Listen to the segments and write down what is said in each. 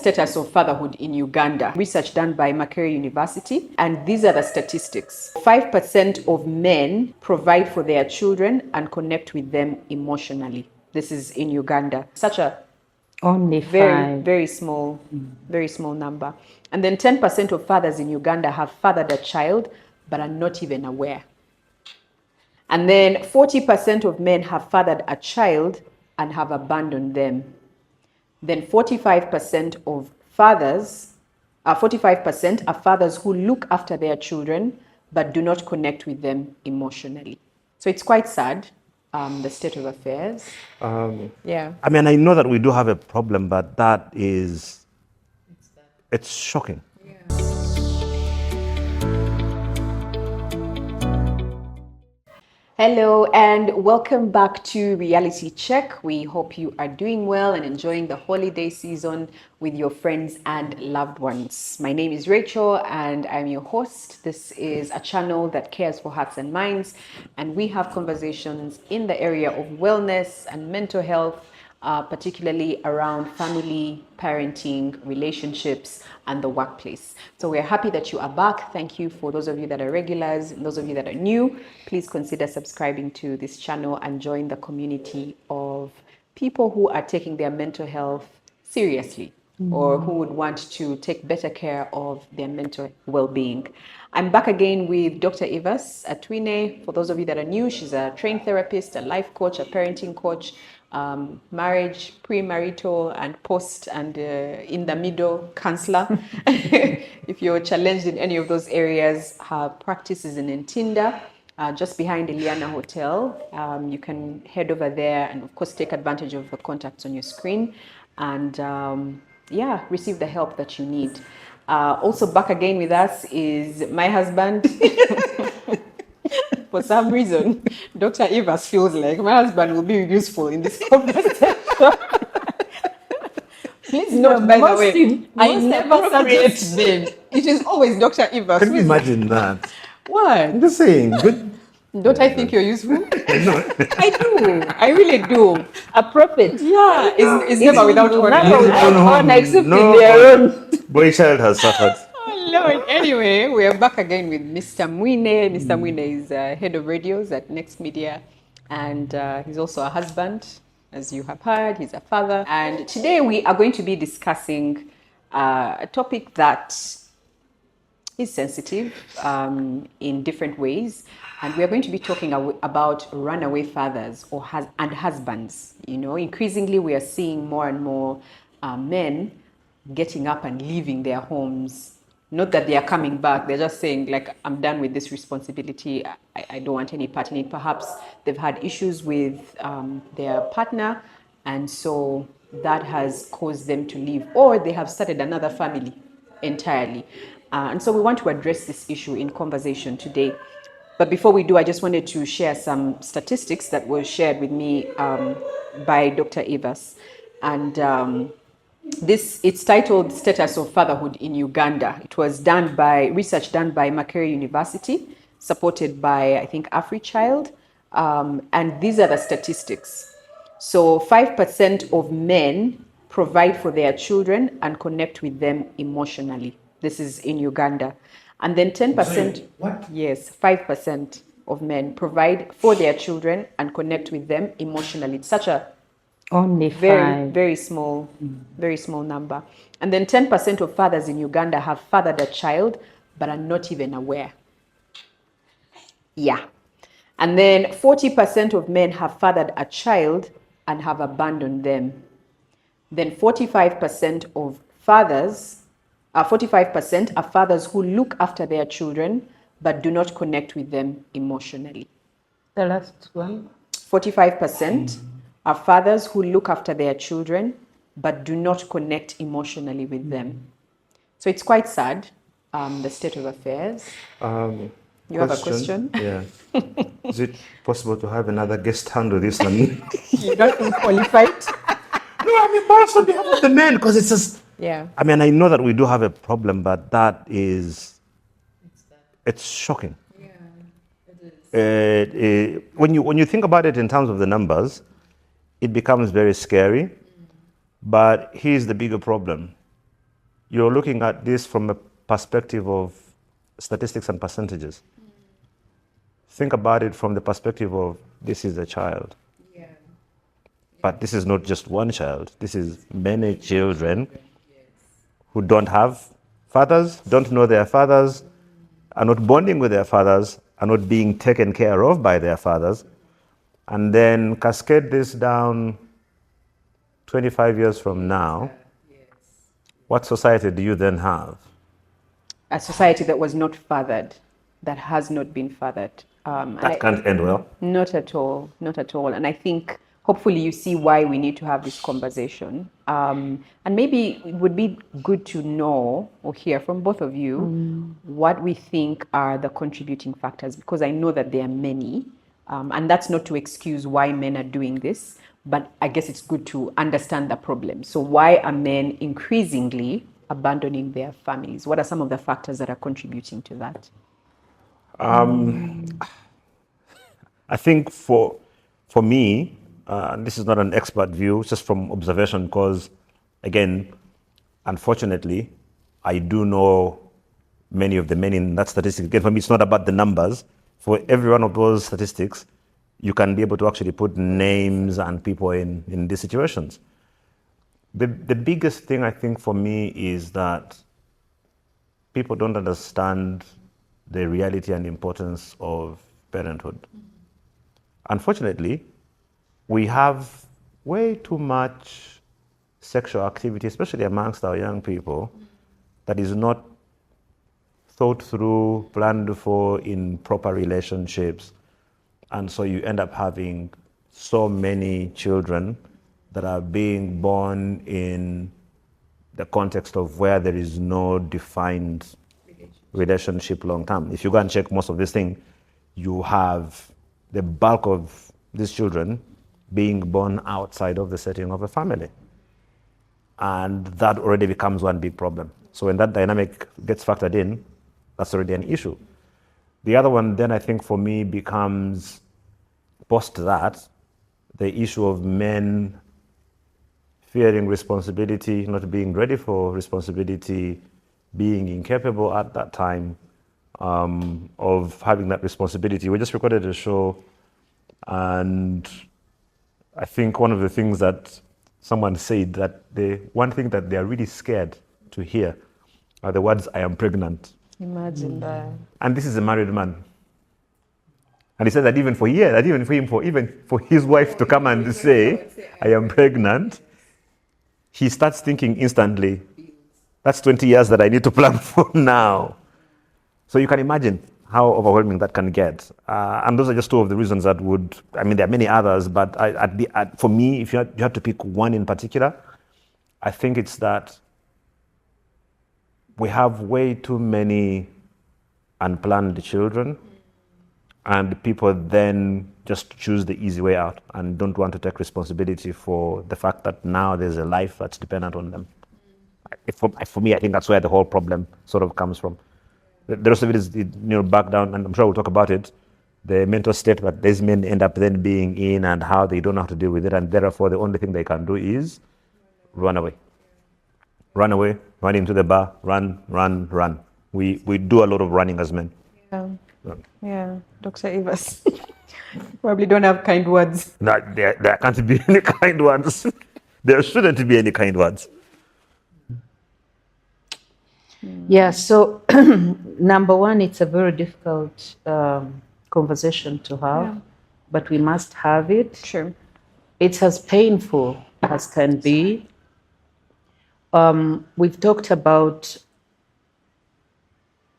status of fatherhood in Uganda. Research done by Makerere University, and these are the statistics. 5% of men provide for their children and connect with them emotionally. This is in Uganda. Such a Only very small number. And then 10% of fathers in Uganda have fathered a child but are not even aware. And then 40% of men have fathered a child and have abandoned them. Then 45% of fathers, 45% are fathers who look after their children but do not connect with them emotionally. So it's quite sad, the state of affairs. Yeah. I mean, I know that we do have a problem, but it's shocking. Hello and welcome back to Reality Check. We hope you are doing well and enjoying the holiday season with your friends and loved ones. My name is Rachel and I'm your host. This is a channel that cares for hearts and minds, and we have conversations in the area of wellness and mental health, particularly around family, parenting, relationships, and the workplace. So we're happy that you are back. Thank you for those of you that are regulars and those of you that are new. Please consider subscribing to this channel and join the community of people who are taking their mental health seriously or who would want to take better care of their mental well-being. I'm back again with Dr. Ivas Atwine. For those of you that are new, she's a trained therapist, a life coach, a parenting coach, marriage, pre-marital and post and in the middle counselor. If you're challenged in any of those areas, her practice is in Ntinda, just behind the Liana Hotel. You can head over there and of course take advantage of the contacts on your screen and receive the help that you need. Also back again with us is my husband. For some reason, Dr. Ivas feels like my husband will be useful in this conversation. Please note, by the way, I never suggest them. It is always Dr. Ivas. Can you imagine that? What? I'm just saying, good. Don't I think you're useful? No. I do. I really do. a prophet. Yeah, it's never without honor. Never without honor, except in their own. Boy child has suffered. Oh, Lord. Anyway, we are back again with Mr. Mwine. Mr. Mwine is head of radios at Next Media, and he's also a husband, as you have heard. He's a father. And today we are going to be discussing a topic that is sensitive in different ways. And we are going to be talking about runaway fathers and husbands. You know, increasingly we are seeing more and more men getting up and leaving their homes. Not that they are coming back, they're just saying, like, I'm done with this responsibility. I don't want any part in it. Perhaps they've had issues with their partner, and so that has caused them to leave, or they have started another family entirely. And so we want to address this issue in conversation today. But before we do, I just wanted to share some statistics that were shared with me by Dr. Ivas. And it's titled Status of Fatherhood in Uganda. It was research done by Makerere University, supported by, I think, AfriChild. And these are the statistics. So 5% of men provide for their children and connect with them emotionally. This is in Uganda. And then 10%, what? Yes, 5% of men provide for their children and connect with them emotionally. It's such a Only very small number. And then 10% of fathers in Uganda have fathered a child but are not even aware. Yeah. And then 40% of men have fathered a child and have abandoned them. Then 45% of fathers, 45% are fathers who look after their children but do not connect with them emotionally. The last one. 45% are fathers who look after their children but do not connect emotionally with them. So it's quite sad, the state of affairs. You have a question? Yeah. Is it possible to have another guest handle this one? You don't feel qualified? No, I mean, but also on behalf of the men, because it's just. Yeah. I mean, I know that we do have a problem, but it's shocking. Yeah, it is. When you think about it in terms of the numbers, it becomes very scary. But here's the bigger problem. you're looking at this from a perspective of statistics and percentages. Think about it from the perspective of this is a child. But this is not just one child. This is many children who don't have fathers, don't know their fathers, are not bonding with their fathers, are not being taken care of by their fathers. And then cascade this down 25 years from now. What society do you then have? A society that was not fathered, that has not been fathered. That can't end well. Not at all, not at all. And I think hopefully you see why we need to have this conversation. And maybe it would be good to know or hear from both of you what we think are the contributing factors, because I know that there are many. And that's not to excuse why men are doing this, but I guess it's good to understand the problem. So why are men increasingly abandoning their families? What are some of the factors that are contributing to that? I think for me, this is not an expert view, it's just from observation, because again, unfortunately, I do know many of the men in that statistic. Again, for me, it's not about the numbers. For every one of those statistics, you can be able to actually put names and people in these situations. The biggest thing I think for me is that people don't understand the reality and importance of parenthood. Unfortunately, we have way too much sexual activity, especially amongst our young people, that is not thought through, planned for in proper relationships. And so you end up having so many children that are being born in the context of where there is no defined relationship long term. If you go and check most of this thing, you have the bulk of these children being born outside of the setting of a family. And that already becomes one big problem. So when that dynamic gets factored in, that's already an issue. The other one then I think for me becomes, post that, the issue of men fearing responsibility, not being ready for responsibility, being incapable at that time of having that responsibility. We just recorded a show, and I think one of the things that someone said, that the one thing that they are really scared to hear are the words, "I am pregnant." Imagine that. And this is a married man. And he said that even for his wife to come and say, "I am pregnant," he starts thinking instantly, that's 20 years that I need to plan for now. So you can imagine how overwhelming that can get. And those are just two of the reasons that would, I mean, there are many others, but for me, if you had to pick one in particular, I think it's that we have way too many unplanned children, and people then just choose the easy way out and don't want to take responsibility for the fact that now there's a life that's dependent on them. For me, I think that's where the whole problem sort of comes from. The rest of it is, back down, and I'm sure we'll talk about it, the mental state that these men end up then being in and how they don't know how to deal with it, and therefore the only thing they can do is run away. Run away, run into the bar, run. We do a lot of running as men. Yeah, Dr. Evers. Probably don't have kind words. No, there can't be any kind words. There shouldn't be any kind words. Yeah, so number one, it's a very difficult conversation to have, but we must have it. Sure. It's as painful as can be. We've talked about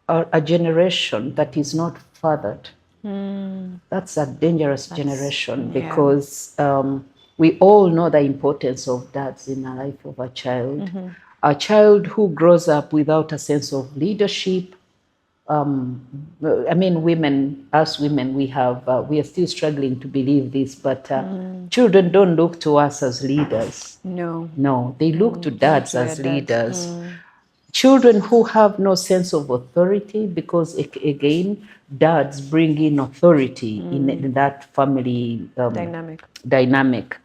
a generation that is not fathered. That's a dangerous generation, because we all know the importance of dads in the life of a child. A child who grows up without a sense of leadership. I mean, us women, we are still struggling to believe this, but children don't look to us as leaders. No, they look to dads as leaders. Children who have no sense of authority, because again, dads bring in authority in that family dynamic.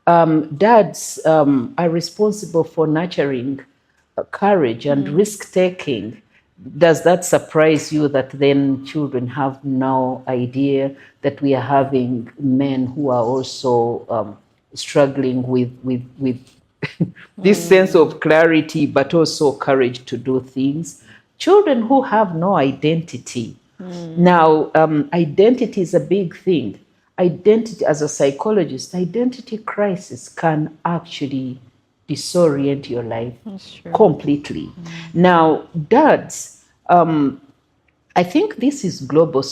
Dads are responsible for nurturing courage and risk-taking, does that surprise you that then children have no idea that we are having men who are also struggling with this sense of clarity, but also courage to do things? Children who have no identity. Now, identity is a big thing. Identity, as a psychologist, identity crisis can actually disorient your life completely. Now, dads, I think this is global.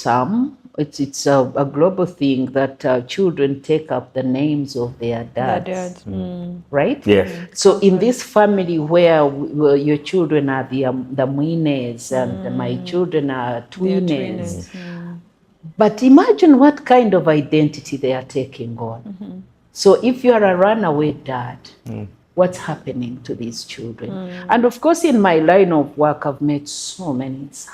It's a global thing that children take up the names of their dads. Right? Yes. So in this family where your children are the Mwines and my children are twins. But imagine what kind of identity they are taking on. So if you are a runaway dad, what's happening to these children? And of course, in my line of work, I've met so many. It's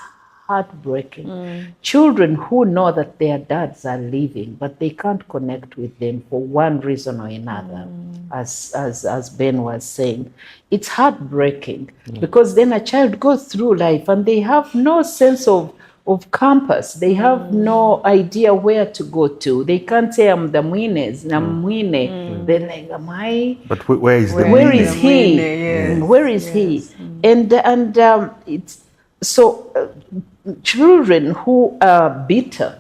heartbreaking. Children who know that their dads are leaving, but they can't connect with them for one reason or another, as Ben was saying. It's heartbreaking because then a child goes through life and they have no sense of campus. They have no idea where to go to. They can't say, I'm the Mwines, I'm Mwine. They're like, am I? But where is the Where Mwine? is he? Yes. Where is he? And it's so children who are bitter.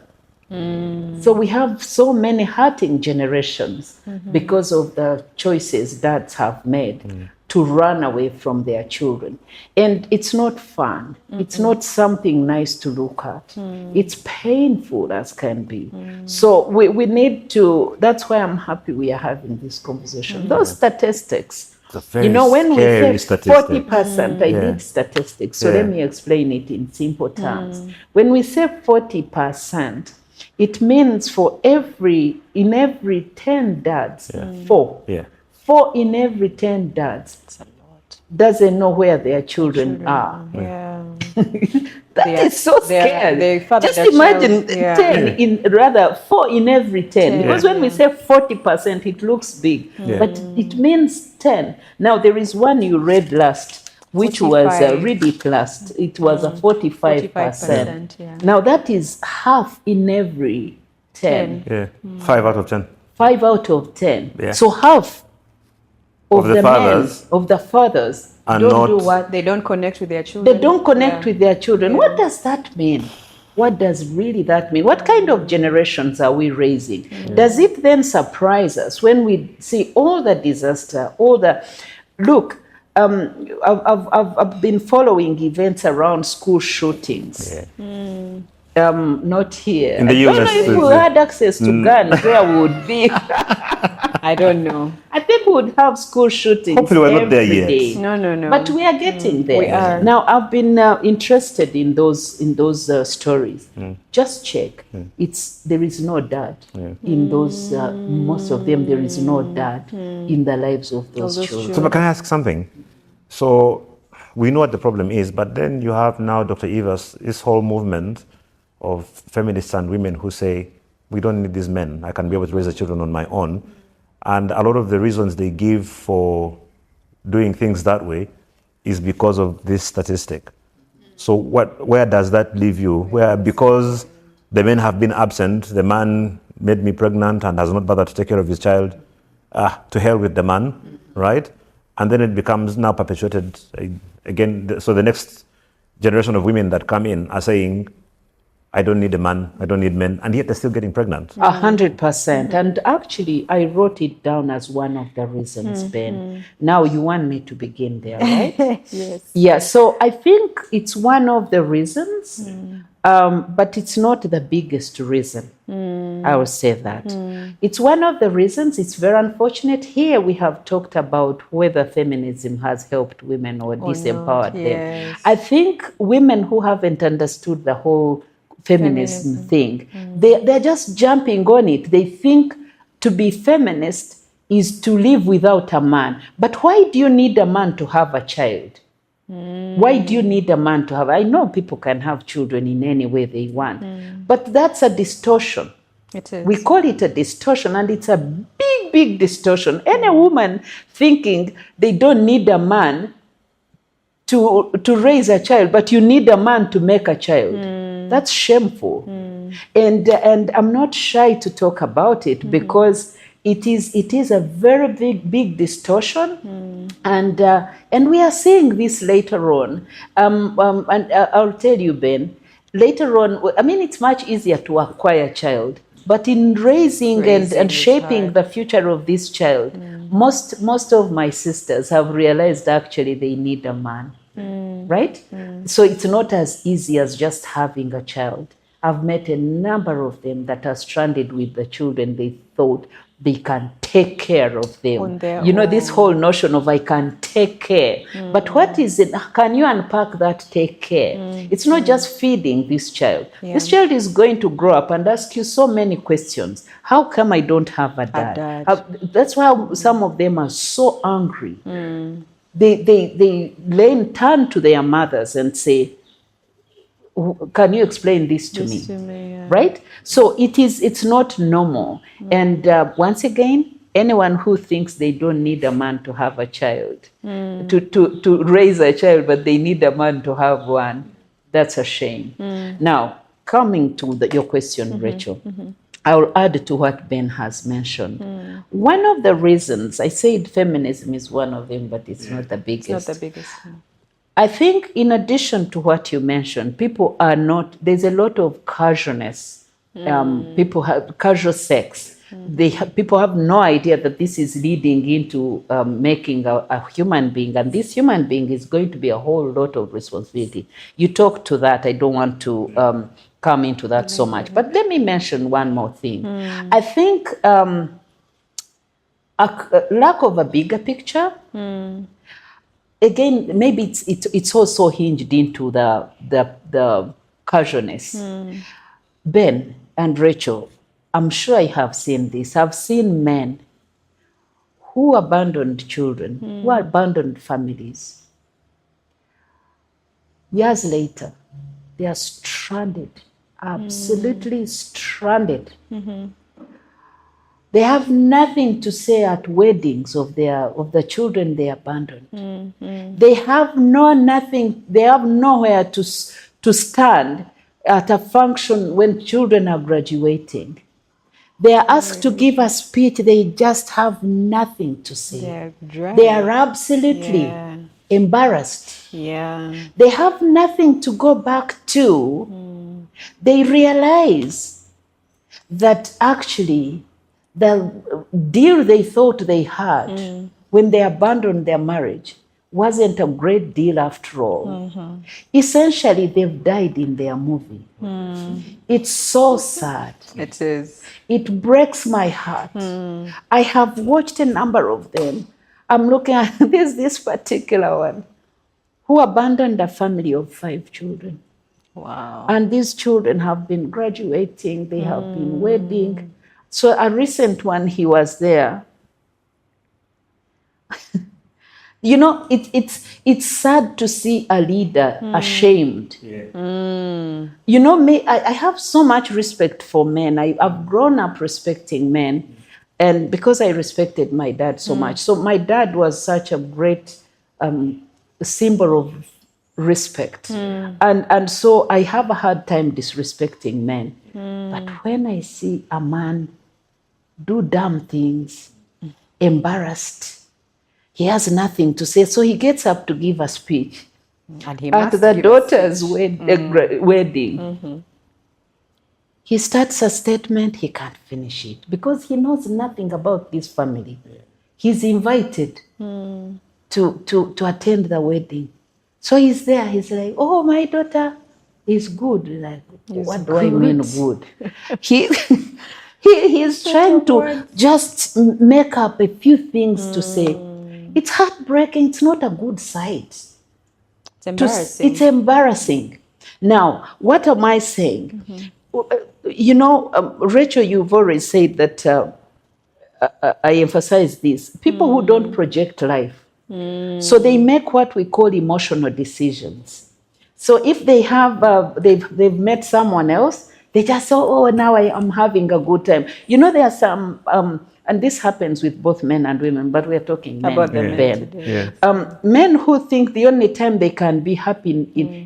So we have so many hurting generations because of the choices dads have made to run away from their children. And it's not fun. It's not something nice to look at. It's painful as can be. So we need to, that's why I'm happy we are having this conversation. Those statistics, you know, when we say 40%, I did statistics, so let me explain it in simple terms. When we say 40%, it means in every 10 dads, 4. 4 in every 10 dads. That's a lot. Doesn't know where their children are. That is so scary. Just imagine 4 in every 10. Because when we say 40%, it looks big, but it means 10. Now there is one you read last, which 45. Was read it last. It was a 45%. Now that is half in every 10. 5 out of 10. 5 out of 10. So half of the fathers don't do what? They don't connect with their children. They don't connect with their children. What does that mean? What does really that mean? What kind of generations are we raising? Does it then surprise us when we see all the disaster, look, I've been following events around school shootings. Not here. In the US, I don't know if we had access to guns, where we would be. I don't know. I think we would have school shootings. Hopefully we're not there yet. Day. No. But we are getting there. We are. Now, I've been interested in those stories. Just check. There is no dad in those. Most of them, there is no dad in the lives of those children. So, but can I ask something? So, we know what the problem is, but then you have now Dr. Eva's this whole movement of feminists and women who say, we don't need these men. I can be able to raise the children on my own. And a lot of the reasons they give for doing things that way is because of this statistic. So where does that leave you? Where, because the men have been absent, the man made me pregnant and has not bothered to take care of his child, to hell with the man, right? And then it becomes now perpetuated again. So the next generation of women that come in are saying, I don't need a man, I don't need men, and yet they're still getting pregnant. 100%. And actually, I wrote it down as one of the reasons, Ben. Now you want me to begin there, right? Yes. Yeah, so I think it's one of the reasons, but it's not the biggest reason. I will say that. It's one of the reasons. It's very unfortunate. Here we have talked about whether feminism has helped women or disempowered them. I think women who haven't understood the whole feminism thing, they're just jumping on it. They think to be feminist is to live without a man. But why do you need a man to have a child? Why do you need a man to have? I know people can have children in any way they want, but that's a distortion. It is. We call it a distortion, and it's a big distortion. Any woman thinking they don't need a man to raise a child, but you need a man to make a child. That's shameful. And I'm not shy to talk about it because it is a very big distortion, and we are seeing this later on. And I'll tell you, Ben, later on, I mean, it's much easier to acquire a child, but in raising and shaping the future of this child, most of my sisters have realized actually they need a man, right? So it's not as easy as just having a child. I've met a number of them that are stranded with the children. They thought they can take care of them. You know, this whole notion of I can take care. But what is it? Can you unpack that take care? It's not just feeding this child. This child is going to grow up and ask you so many questions. How come I don't have a dad? That's why some of them are so angry. They turn to their mothers and say, can you explain this to me? Right? So it's not normal. And once again, anyone who thinks they don't need a man to have a child, to raise a child, but they need a man to have one, that's a shame. Now, coming to your question, Rachel, I'll add to what Ben has mentioned. One of the reasons, I said feminism is one of them, but it's not the biggest. It's not the biggest. I think in addition to what you mentioned, people are not, there's a lot of casualness. People have casual sex. People have no idea that this is leading into making a human being, and this human being is going to be a whole lot of responsibility. You talk to that. I don't want to come into that so much, but let me mention one more thing. I think a lack of a bigger picture. Again, maybe it's also hinged into the casualness. Ben and Rachel, I'm sure I have seen this. I've seen men who abandoned children, who abandoned families. Years later, they are stranded, absolutely stranded. They have nothing to say at weddings of the children they abandoned. They have nothing. They have nowhere to stand at a function when children are graduating. They are asked to give a speech. They just have nothing to say. They are absolutely embarrassed. They have nothing to go back to. They realize that actually the deal they thought they had when they abandoned their marriage wasn't a great deal after all. Essentially, they've died in their movie. It's so sad. It is. It breaks my heart. I have watched a number of them. I'm looking at this particular one who abandoned a family of 5 children. Wow. And these children have been graduating, they have been wedding. So a recent one, he was there. You know, it's sad to see a leader ashamed. You know, I have so much respect for men. I've grown up respecting men, and because I respected my dad so much. So my dad was such a great symbol of respect. And so I have a hard time disrespecting men. But when I see a man do dumb things, embarrassed, he has nothing to say. So he gets up to give a speech And he at must the give daughter's wedding. He starts a statement, he can't finish it because he knows nothing about this family. He's invited to attend the wedding. So he's there, he's like, oh, my daughter is good. Like, what do I mean good? He's trying to just make up a few things to say. It's heartbreaking. It's not a good sight. It's embarrassing. It's embarrassing. Now, what am I saying? You know, Rachel, you've already said that I emphasize this. People who don't project life. So they make what we call emotional decisions. So if they have, they've met someone else, they just say, oh, now I am having a good time. You know, there are some and this happens with both men and women, but we're talking men. About the men Ben. today. Men who think the only time they can be happy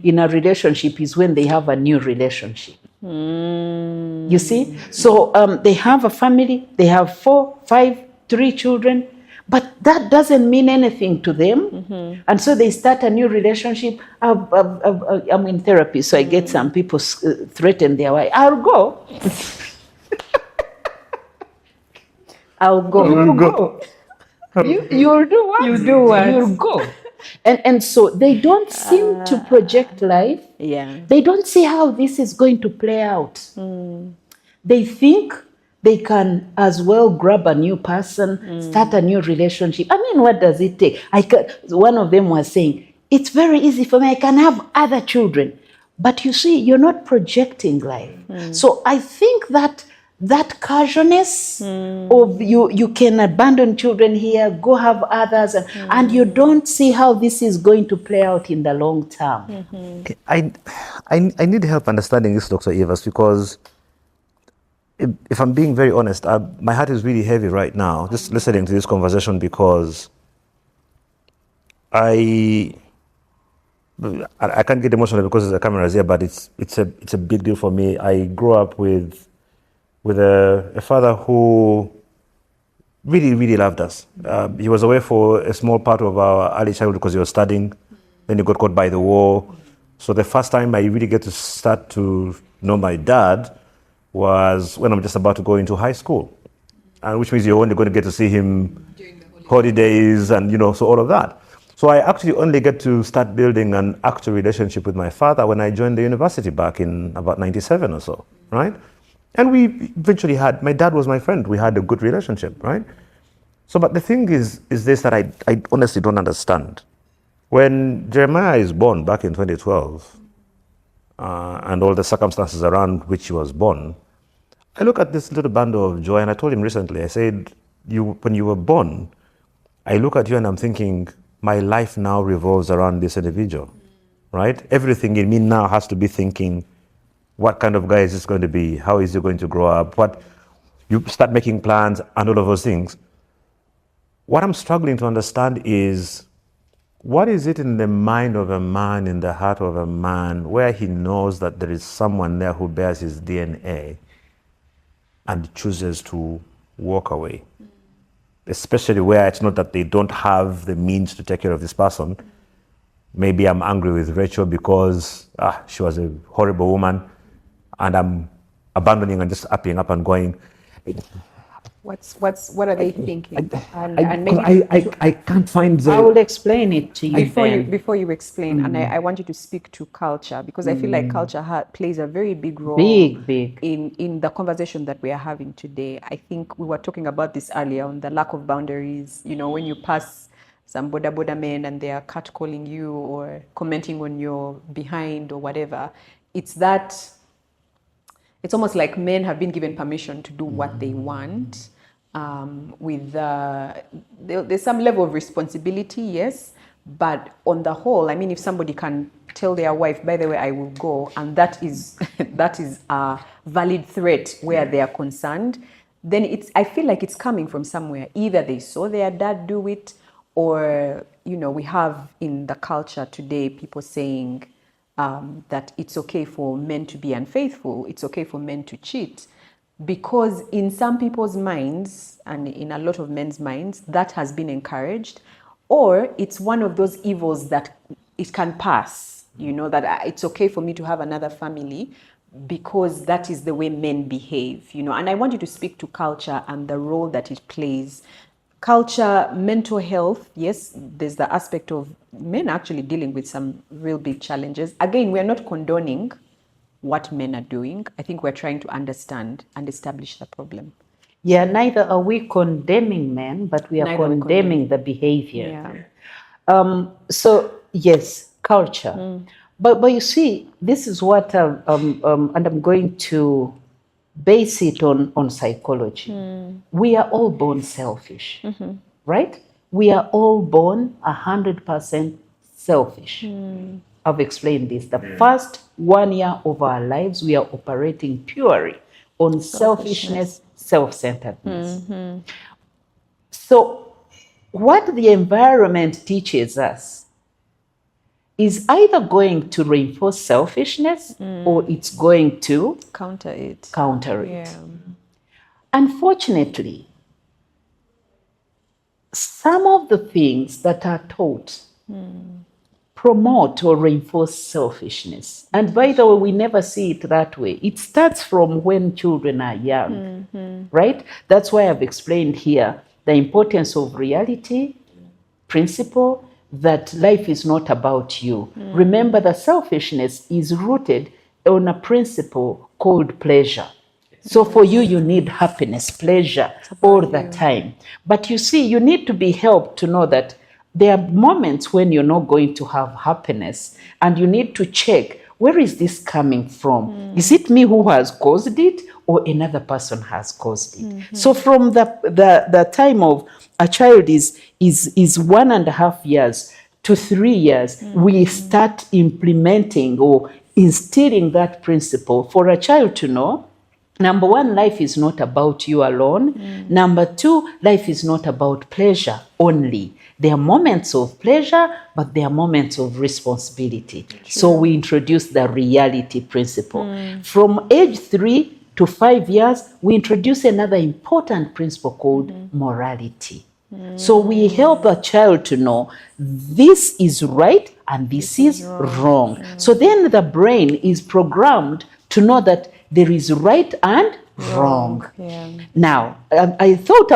in a relationship is when they have a new relationship. You see? So they have a family, they have 4, 5, 3 children, but that doesn't mean anything to them. And so they start a new relationship. I'm in therapy, so I get some people threaten their wife. I'll go. I'll go. You'll go. You'll do what? You do what? You'll go. And so they don't seem to project life. Yeah. They don't see how this is going to play out. They think they can as well grab a new person, start a new relationship. I mean, what does it take? One of them was saying, it's very easy for me. I can have other children. But you see, you're not projecting life. So I think that casualness of you can abandon children here, go have others, and you don't see how this is going to play out in the long term. I need help understanding this, Dr. Evers, because if I'm being very honest, my heart is really heavy right now, just listening to this conversation, because I can't get emotional because the camera is here, but it's a big deal for me. I grew up with a father who really, really loved us. He was away for a small part of our early childhood because he was studying. Then he got caught by the war. So the first time I really get to start to know my dad was when I'm just about to go into high school, and which means you're only going to get to see him during the holidays and, so all of that. So I actually only get to start building an actual relationship with my father when I joined the university back in about 97 or so, right? And we eventually my dad was my friend. We had a good relationship, right? So, but the thing is this that I honestly don't understand. When Jeremiah is born back in 2012, and all the circumstances around which he was born, I look at this little bundle of joy, and I told him recently, I said, when you were born, I look at you and I'm thinking, my life now revolves around this individual, right? Everything in me now has to be thinking, what kind of guy is this going to be? How is he going to grow up? You start making plans and all of those things. What I'm struggling to understand is, what is it in the mind of a man, in the heart of a man, where he knows that there is someone there who bears his DNA and chooses to walk away? Especially where it's not that they don't have the means to take care of this person. Maybe I'm angry with Rachel because she was a horrible woman, and I'm abandoning and just upping up and going. What are they thinking? I can't find the... I will explain it to you before you explain, and I want you to speak to culture, because I feel like culture plays a very big role big in the conversation that we are having today. I think we were talking about this earlier on the lack of boundaries. When you pass some boda men and they are catcalling you or commenting on your behind or whatever, it's almost like men have been given permission to do what they want. There's some level of responsibility, yes, but on the whole, I mean, if somebody can tell their wife, by the way, I will go, and that is a valid threat where they are concerned, then I feel like it's coming from somewhere. Either they saw their dad do it, or we have in the culture today people saying that it's okay for men to be unfaithful, it's okay for men to cheat, because in some people's minds and in a lot of men's minds, that has been encouraged, or it's one of those evils that it can pass, that it's okay for me to have another family because that is the way men behave, and I want you to speak to culture and the role that it plays. Culture, mental health, yes, there's the aspect of men actually dealing with some real big challenges. Again, we're not condoning what men are doing. I think we're trying to understand and establish the problem. Yeah, neither are we condemning men, but we are condemning the behavior. Yeah. So, yes, culture. But you see, this is what, and I'm going to base it on psychology. We are all born selfish, right? We are all born 100% selfish. I've explained this. The first 1 year of our lives, we are operating purely on selfishness, self-centeredness. So what the environment teaches us is either going to reinforce selfishness or it's going to Counter it. counter it. Unfortunately, some of the things that are taught promote or reinforce selfishness. And by the way, we never see it that way. It starts from when children are young, right? That's why I've explained here the importance of reality, principle, that life is not about you. Remember that selfishness is rooted on a principle called pleasure. So for you, you need happiness, pleasure all the time. But you see, you need to be helped to know that there are moments when you're not going to have happiness, and you need to check, where is this coming from? Is it me who has caused it, or another person has caused it? So from the time of a child is 1.5 years to 3 years, we start implementing or instilling that principle for a child to know. Number one, life is not about you alone. Number two, life is not about pleasure only. There are moments of pleasure, but there are moments of responsibility. So we introduce the reality principle. From age 3 to 5 years, we introduce another important principle called morality. So we help a child to know this is right and this is wrong. So then the brain is programmed to know that there is right and wrong. Now, I thought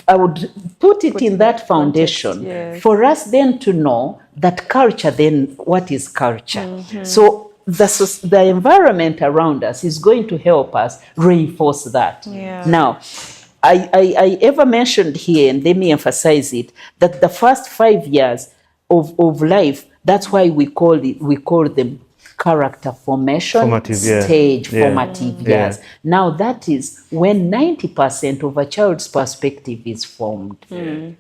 I would put it in that foundation for us then to know that culture, then what is culture? So the environment around us is going to help us reinforce that. Now, I ever mentioned here, and let me emphasize it, that the first 5 years of life, that's why we call them character formation stage, formative years. Now that is when 90% of a child's perspective is formed.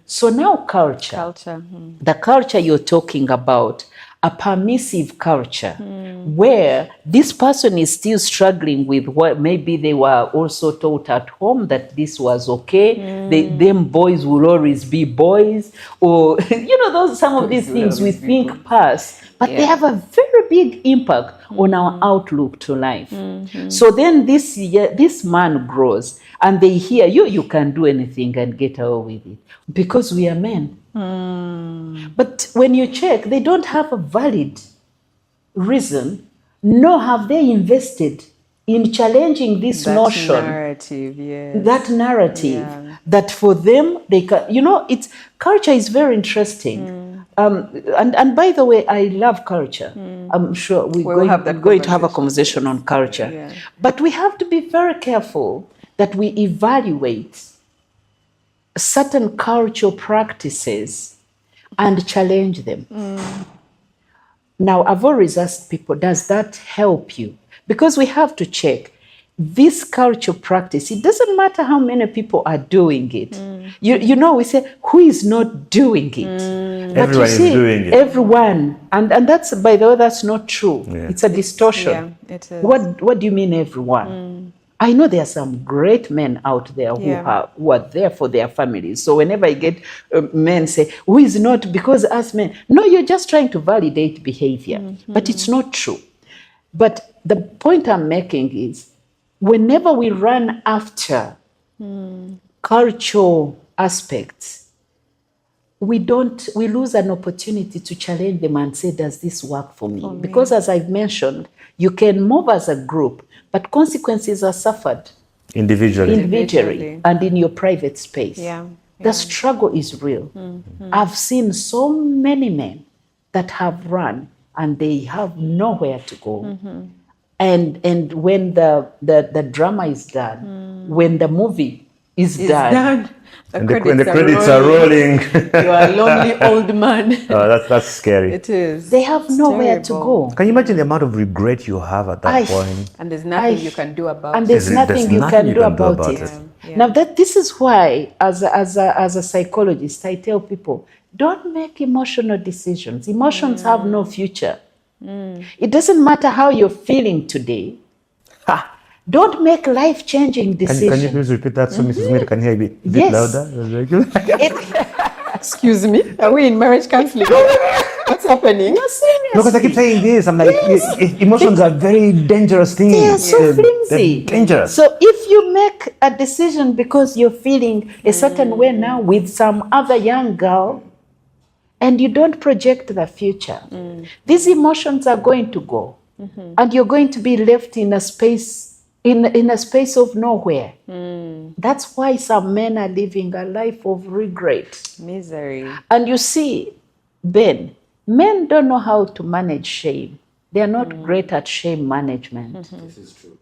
So now culture. The culture you're talking about, a permissive culture, where this person is still struggling with what maybe they were also taught at home that this was okay. Them boys will always be boys, or some of these things we think pass, but they have a very big impact on our outlook to life. So then this man grows, and they hear you can do anything and get away with it because we are men. But when you check, they don't have a valid reason, nor have they invested in challenging this notion, that narrative, that for them they can. It's culture is very interesting. And by the way, I love culture. I'm sure we're going to have a conversation on culture. But we have to be very careful that we evaluate certain cultural practices and challenge them. Now, I've always asked people, does that help you? Because we have to check this cultural practice. It doesn't matter how many people are doing it. We say, who is not doing it? But everyone is doing it. Everyone. And that's, by the way, that's not true. It's a distortion. It is. What do you mean everyone? I know there are some great men out there who are there for their families. So whenever I get men say, who is not, because us men, no, you're just trying to validate behavior. But it's not true. But the point I'm making is, whenever we run after cultural aspects, we lose an opportunity to challenge them and say, does this work for me? Because as I've mentioned, you can move as a group, but consequences are suffered individually and in your private space. The struggle is real. I've seen so many men that have run and they have nowhere to go. And when the drama is done, when the movie is done, and the credits are rolling. You are a lonely old man. That's scary. It is. They have nowhere to go. Can you imagine the amount of regret you have at that point? And there's nothing you can do about it. And there's nothing you can do about it. Now this is why, as a psychologist, I tell people, don't make emotional decisions. Emotions have no future. It doesn't matter how you're feeling today. Don't make life-changing decisions. Can you please repeat that so Mrs. Mary can hear a bit Yes. louder? Excuse me, are we in marriage counseling? What's happening? No, seriously. No, because I keep saying this. I'm like, emotions are very dangerous things. They are so flimsy. They're dangerous. So if you make a decision because you're feeling a certain way now with some other young girl, and you don't project the future, these emotions are going to go, and you're going to be left in a space in a space of nowhere. That's why some men are living a life of regret, Misery. and you see, Ben, men don't know how to manage shame. They are not great at shame management. This is true.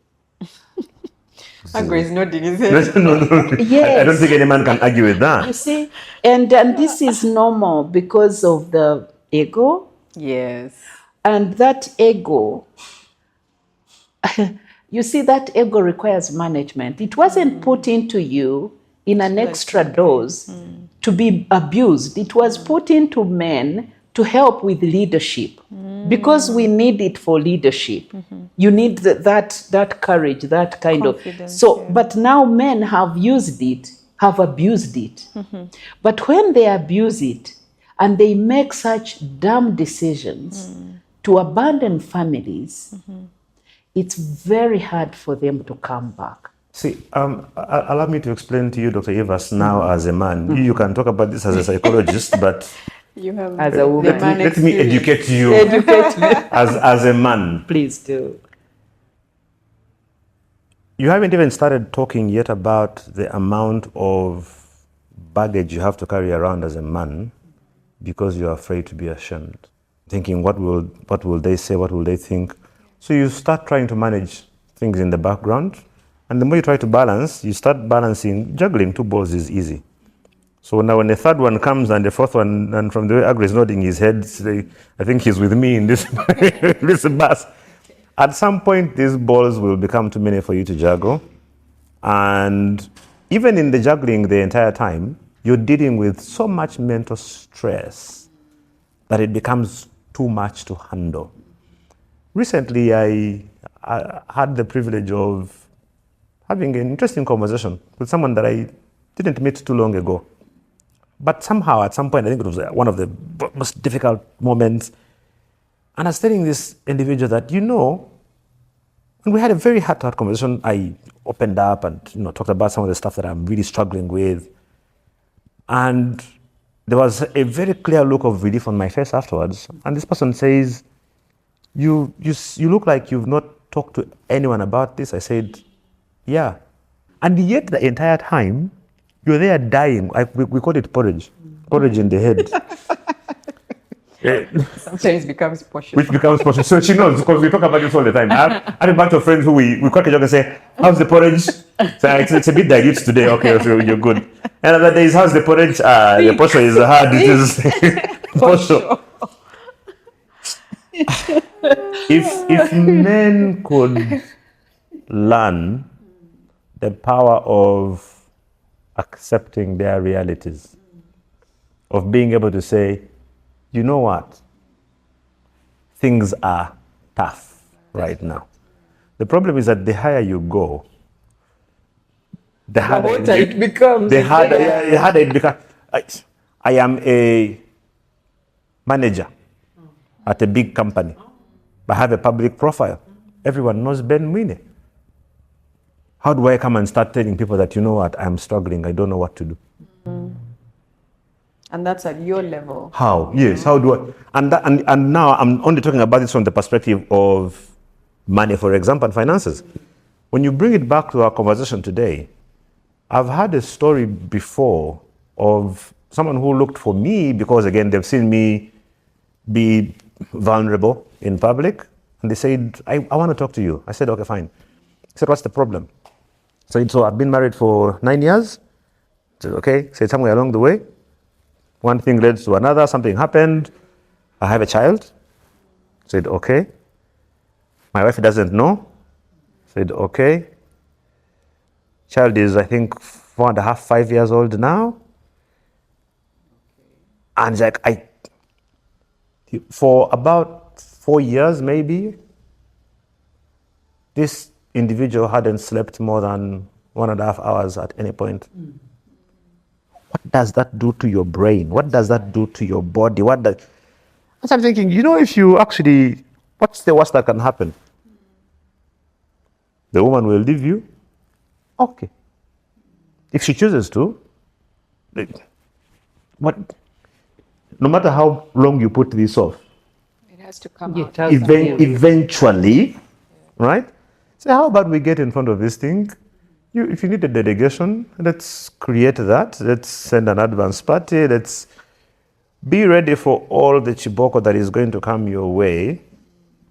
Agri is nodding his head. No. Yes. I don't think any man can argue with You that. see, and this is normal because of the ego, Yes. and that ego, you see, that ego requires management. It wasn't put into you in an extra dose to be abused. It was put into men to help with leadership, because we need it for leadership. You need that courage, that kind Confidence, of. So, yeah. but now men have used it, have abused it. But when they abuse it and they make such dumb decisions to abandon families, it's very hard for them to come back. See, allow me to explain to you, Dr. Evers, now as a man. You can talk about this as a psychologist, but You have As a the woman. man let me experience. educate you Educate me. as a man. Please do. You haven't even started talking yet about the amount of baggage you have to carry around as a man because you're afraid to be ashamed. Thinking, what will they say? What will they think? So you start trying to manage things in the background, and the more you try to balance, you start balancing. Juggling two balls is easy. So now when the third one comes and the fourth one, and from the way Agri is nodding his head, I think he's with me in this, this bus. At some point, these balls will become too many for you to juggle. And even in the juggling the entire time, you're dealing with so much mental stress that it becomes too much to handle. Recently, I had the privilege of having an interesting conversation with someone that I didn't meet too long ago. But somehow, at some point, I think it was one of the most difficult moments. And I was telling this individual that, when we had a very heart-to-heart conversation, I opened up and talked about some of the stuff that I'm really struggling with. And there was a very clear look of relief on my face afterwards. And this person says, you look like you've not talked to anyone about this. I said, yeah. And yet the entire time, you're there dying. We call it porridge in the head. Sometimes becomes portion. Which becomes portion. So she knows, because we talk about this all the time. I have a bunch of friends who we crack a joke and say, how's the porridge? So it's a bit dilute today. Okay, so you're good. And other days, how's the porridge? The portion is hard. It is portion. If men could learn the power of accepting their realities, of being able to say, you know what, things are tough right now. The problem is that the higher you go, the harder it becomes. The harder it becomes. I am a manager at a big company. I have a public profile. Everyone knows Ben Mwine. How do I come and start telling people that, you know what, I'm struggling, I don't know what to do? And that's at your level. How? Yes, how do I? And now I'm only talking about this from the perspective of money, for example, and finances. When you bring it back to our conversation today, I've had a story before of someone who looked for me because, again, they've seen me be vulnerable in public, and they said, I want to talk to you. I said, okay, fine. He said, what's the problem? I said, so I've been married for 9 years. I said, okay. Said somewhere along the way, one thing led to another, something happened. I have a child. Said, okay. My wife doesn't know. Said, okay. Child is, I think, 4.5, 5 years old now. And it's like, for about 4 years, maybe, this individual hadn't slept more than 1.5 hours at any point. What does that do to your brain? What does that do to your body? So I'm thinking, if you actually, what's the worst that can happen? The woman will leave you. Okay. If she chooses to, no matter how long you put this off, It has to come It out. has to. eventually, right? So how about we get in front of this thing? If you need a delegation, let's create that. Let's send an advance party. Let's be ready for all the chiboko that is going to come your way.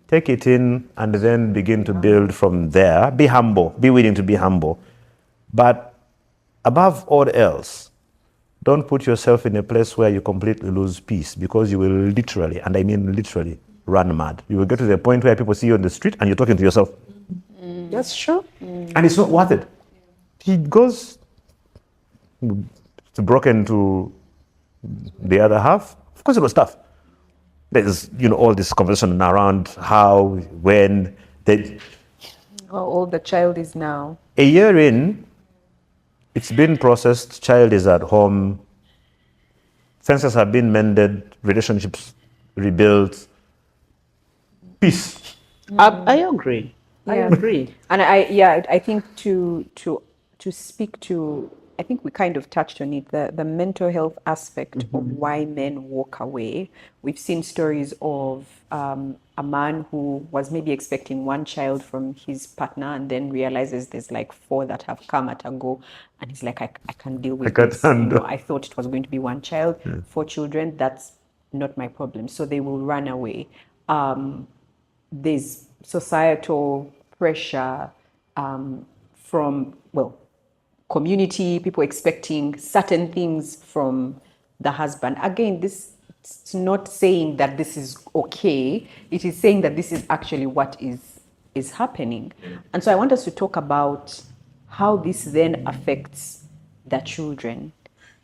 Take it in and then begin to build from there. Be humble. Be willing to be humble. But above all else, don't put yourself in a place where you completely lose peace, because you will literally, and I mean literally, run mad. You will get to the point where people see you on the street and you're talking to yourself. That's true. And it's not worth it. He goes to broken to the other half. Of course it was tough. There's, all this conversation around how, when, How old the child is now. a year in, it's been processed, child is at home, fences have been mended, relationships rebuilt, peace. I agree. I Yeah. agree. And I think to speak to, I think we kind of touched on it, the mental health aspect of why men walk away. We've seen stories of a man who was maybe expecting one child from his partner and then realizes there's like 4 that have come at a go, and he's like, I can't deal with can't this. handle. I thought it was going to be one child, 4 children. That's not my problem. So they will run away. There's societal pressure from, community, people expecting certain things from the husband. Again, this is not saying that this is okay. It is saying that this is actually what is happening. And so I want us to talk about how this then affects the children,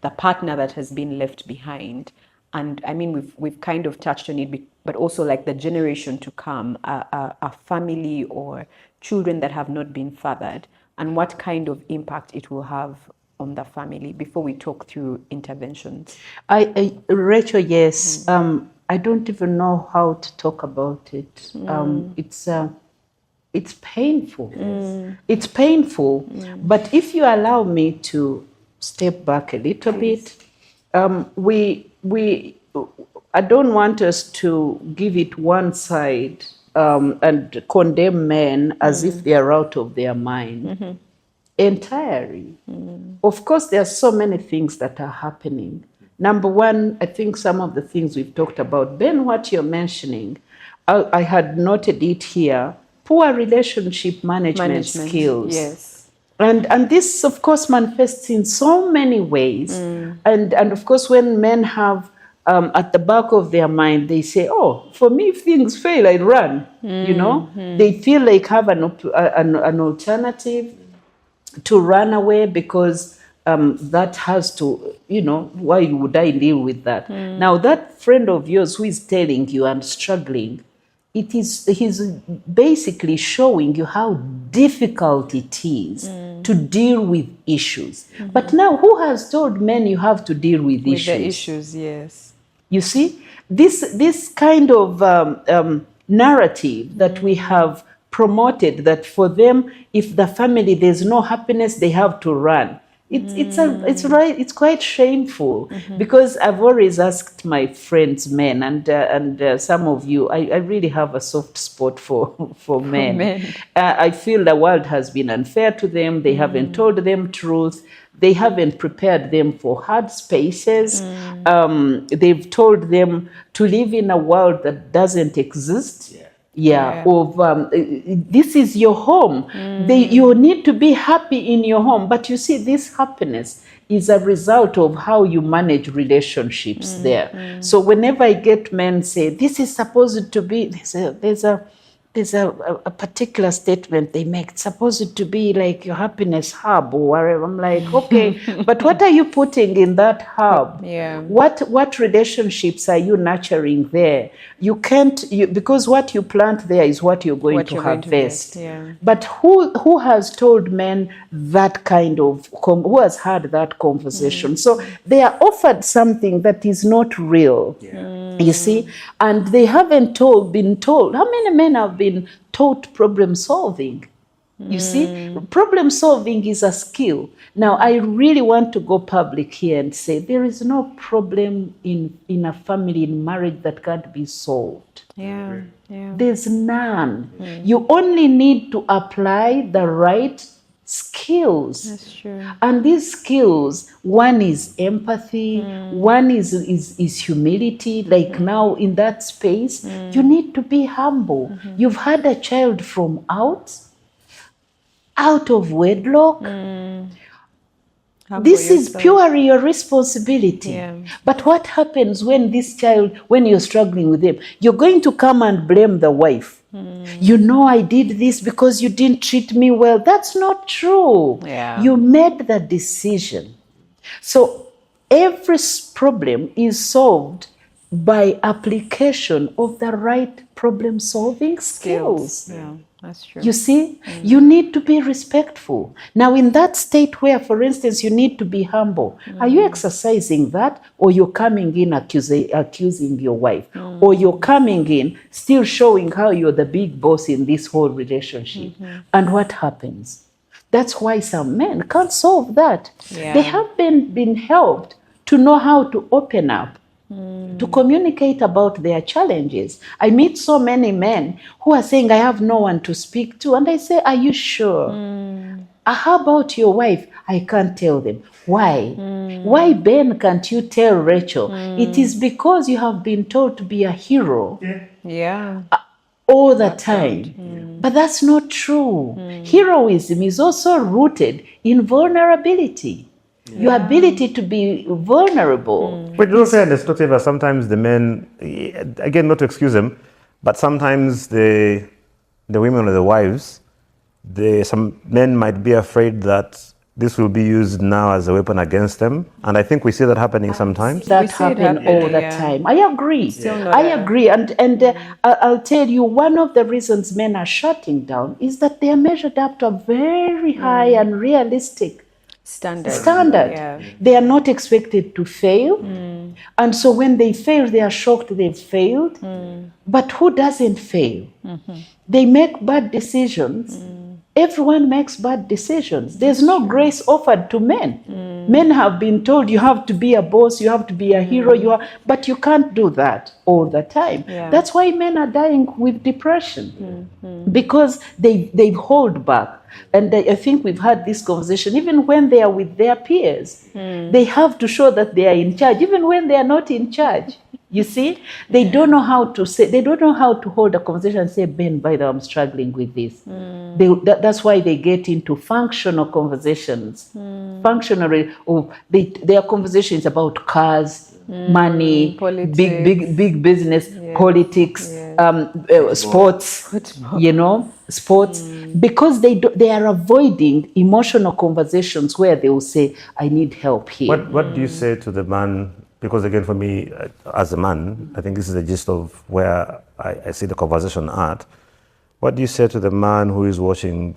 the partner that has been left behind. And I mean, we've kind of touched on it, but also like the generation to come, a family or children that have not been fathered, and what kind of impact it will have on the family before we talk through interventions. Rachel, yes. I don't even know how to talk about it. It's painful. It's painful. But if you allow me to step back a little bit, I don't want us to give it one side and condemn men as if they are out of their mind entirely. Of course, there are so many things that are happening. Number one, I think some of the things we've talked about, Ben, what you're mentioning, I had noted it here, poor relationship management skills. Yes. And this, of course, manifests in so many ways. And of course, when men have at the back of their mind, they say, oh, for me, if things fail, I run. They feel like have an alternative to run away, because that has to, why would I deal with that? Now, that friend of yours who is telling you and struggling, he's basically showing you how difficult it is to deal with issues. But now, who has told men you have to deal with issues? With the issues, yes. You see, this kind of narrative that we have promoted, that for them, if the family there's no happiness, they have to run. It's quite shameful, because I've always asked my friends, men, and some of you, I really have a soft spot for men. I feel the world has been unfair to them. They haven't told them truth. They haven't prepared them for hard spaces. They've told them to live in a world that doesn't exist. This is your home. You need to be happy in your home. But you see, this happiness is a result of how you manage relationships there. So whenever I get men say, this is supposed to be, there's there's a particular statement they make. It's supposed to be like your happiness hub or whatever. I'm like, okay, but what are you putting in that hub? Yeah. What relationships are you nurturing there? You can't, because what you plant there is what you're going to harvest. Yeah. But who has told men that kind of, who has had that conversation? So they are offered something that is not real. You see, and they haven't been told. How many men have been taught problem solving? You see, problem solving is a skill. Now, I really want to go public here and say there is no problem in a family, in marriage, that can't be solved. Yeah. Yeah. There's none. You only need to apply the right skills. That's true. And these skills, one is empathy, one is humility. Like now in that space, you need to be humble. You've had a child from out of wedlock. This is purely your responsibility. Yeah. But what happens when this child, when you're struggling with them, you're going to come and blame the wife. You know, I did this because you didn't treat me well. That's not true. Yeah. You made the decision. So every problem is solved by application of the right problem solving skills. Yeah, that's true. You see, you need to be respectful. Now, in that state where, for instance, you need to be humble, are you exercising that, or you're coming in accusing your wife, or you're coming in still showing how you're the big boss in this whole relationship? And what happens? That's why some men can't solve that. Yeah. They have been helped to know how to open up, to communicate about their challenges. I meet so many men who are saying, I have no one to speak to. And I say, are you sure? How about your wife? I can't tell them. Why? Why, Ben, can't you tell Rachel? It is because you have been told to be a hero. Yeah. All the time. But that's not true. Heroism is also rooted in vulnerability. Your ability to be vulnerable. But in all fairness, Dr. Eva, sometimes the men, again, not to excuse them, but sometimes the women or the wives, some men might be afraid that this will be used now as a weapon against them. And I think we see that happening sometimes. That happen all the time. I agree. I agree. And I'll tell you, one of the reasons men are shutting down is that they are measured up to a very high and realistic standard. Yeah. They are not expected to fail. And so when they fail, they are shocked they've failed. But who doesn't fail? They make bad decisions. Everyone makes bad decisions. There's no grace offered to men. Men have been told you have to be a boss, you have to be a hero, but you can't do that all the time. Yeah. That's why men are dying with depression, because they hold back. And I think we've had this conversation, even when they are with their peers, they have to show that they are in charge, even when they are not in charge. You see, they don't know how to say, they don't know how to hold a conversation and say, Ben, by the way, I'm struggling with this. That's why they get into functional conversations. Their conversations about cars, money, politics. big business, politics, sports, sports, because they are avoiding emotional conversations where they will say, I need help here. What do you say to the man? Because again, for me, as a man, I think this is the gist of where I see the conversation at. What do you say to the man who is watching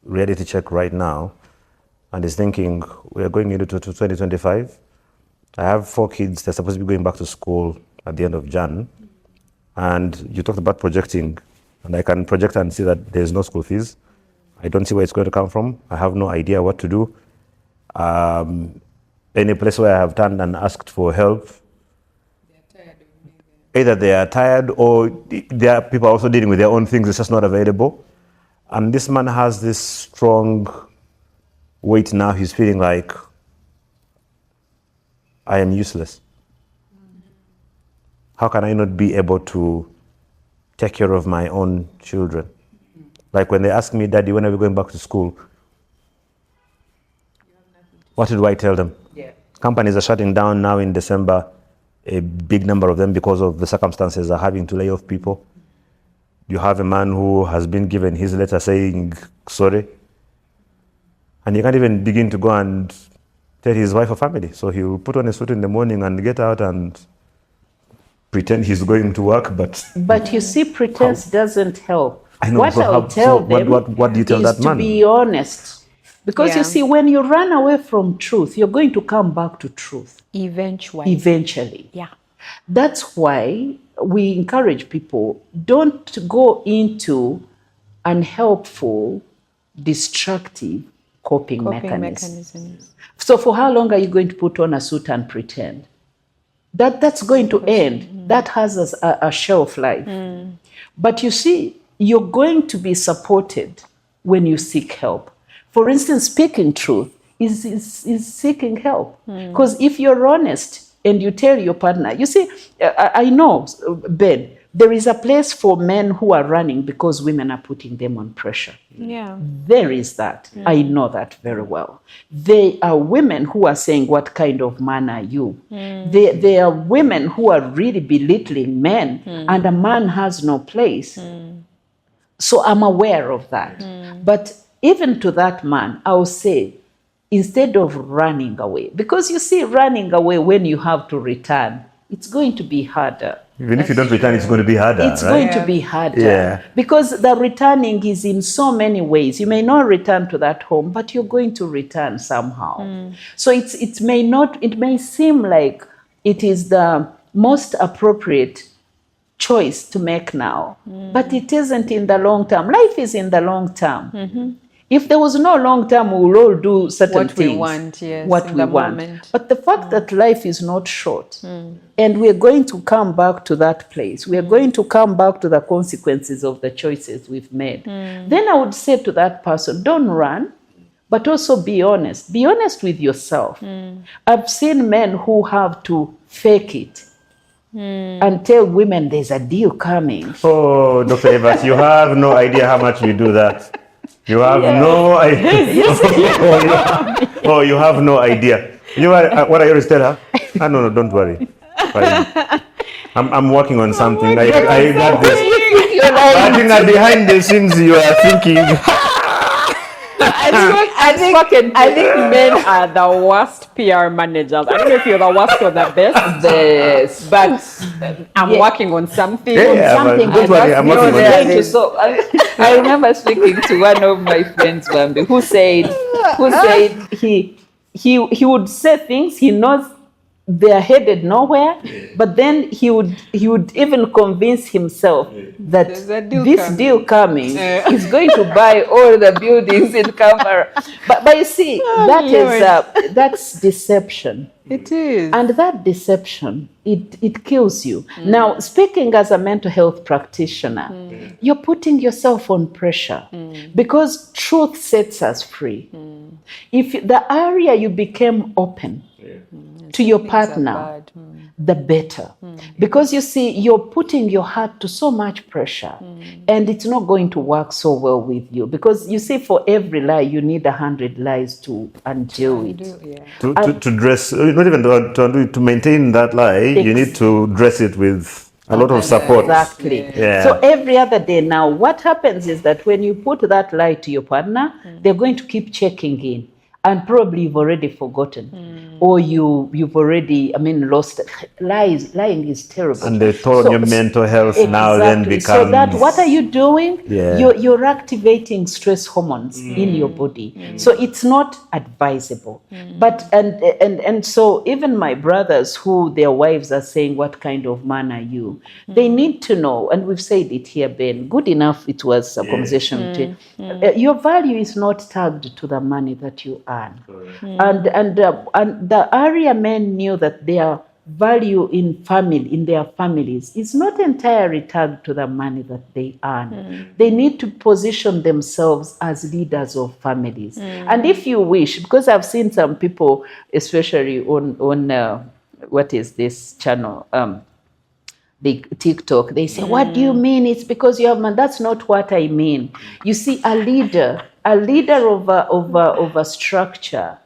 Reality Check right now and is thinking, we are going into 2025. I have 4 kids. They're supposed to be going back to school at the end of Jan. And you talked about projecting. And I can project and see that there's no school fees. I don't see where it's going to come from. I have no idea what to do. Any place where I have turned and asked for help, either they are tired or there are people also dealing with their own things, it's just not available. And this man has this strong weight now. He's feeling like, I am useless. How can I not be able to take care of my own children? Like when they ask me, Daddy, when are we going back to school? What do I tell them? Companies are shutting down now in December. A big number of them, because of the circumstances, are having to lay off people. you have a man who has been given his letter saying sorry, and he can't even begin to go and tell his wife or family. So he'll put on a suit in the morning and get out and pretend he's going to work, But you see, pretense doesn't help. I know. What So I'll tell them what do you tell is that man? to be honest. Because you see, when you run away from truth, you're going to come back to truth. Eventually. Yeah. That's why we encourage people, don't go into unhelpful, destructive coping mechanisms. So for how long are you going to put on a suit and pretend? That's going to end. That has a shelf life. But you see, you're going to be supported when you seek help. For instance, speaking truth is seeking help. Because if you're honest and you tell your partner, you see, I know, Ben, there is a place for men who are running because women are putting them on pressure. Yeah. There is that. I know that very well. There are women who are saying, what kind of man are you? There are women who are really belittling men, and a man has no place. So I'm aware of that. But even to that man, I'll say, instead of running away, because you see, running away when you have to return, it's going to be harder. Even if you don't return, it's going to be harder. It's going to be harder. Yeah. Because the returning is in so many ways. You may not return to that home, but you're going to return somehow. So it may seem like it is the most appropriate choice to make now, but it isn't in the long term. Life is in the long term. If there was no long term, we will all do certain things. We want, yes, what we want. Moment. But the fact that life is not short, and we're going to come back to that place, we're going to come back to the consequences of the choices we've made, then I would say to that person, don't run, but also be honest. Be honest with yourself. I've seen men who have to fake it and tell women there's a deal coming. Oh, Dr. Evans, you have no idea how much we do that. You have no idea. You have no idea. You know what I always tell her? No, don't worry. I'm working on something. I got this. I think that behind the scenes you are thinking. I think men are the worst PR managers. I don't know if you're the worst or the best. But I'm working on something. Don't worry, I'm working on it. So I remember speaking to one of my friends, Bambi, who said he would say things he knows they are headed nowhere, but then he would even convince himself that this deal coming is going to buy all the buildings in Canberra. But you see, that's deception. It is. And that deception, it kills you. Now, speaking as a mental health practitioner, you're putting yourself on pressure because truth sets us free. If the area you became open to your partner, the better. Because you see, you're putting your heart to so much pressure and it's not going to work so well with you. Because you see, for every lie, you need 100 lies to undo it. To dress, not even to maintain that lie, you need to dress it with a lot of support. Exactly. Yeah. So every other day now, what happens is that when you put that lie to your partner, they're going to keep checking in. And probably you've already forgotten, or you've already, lost. Lying is terrible. And the toll on your mental health now then becomes. So that what are you doing? Yeah. You're activating stress hormones in your body. So it's not advisable. But and so even my brothers who their wives are saying, what kind of man are you? They need to know, and we've said it here, Ben, good enough it was a conversation. Your value is not tagged to the money that you earn. And the area men knew that their value in their families is not entirely tagged to the money that they earn. They need to position themselves as leaders of families. And if you wish, because I've seen some people, especially on what is this channel, the TikTok, they say, what do you mean? It's because you have man. That's not what I mean. You see, a leader of a structure,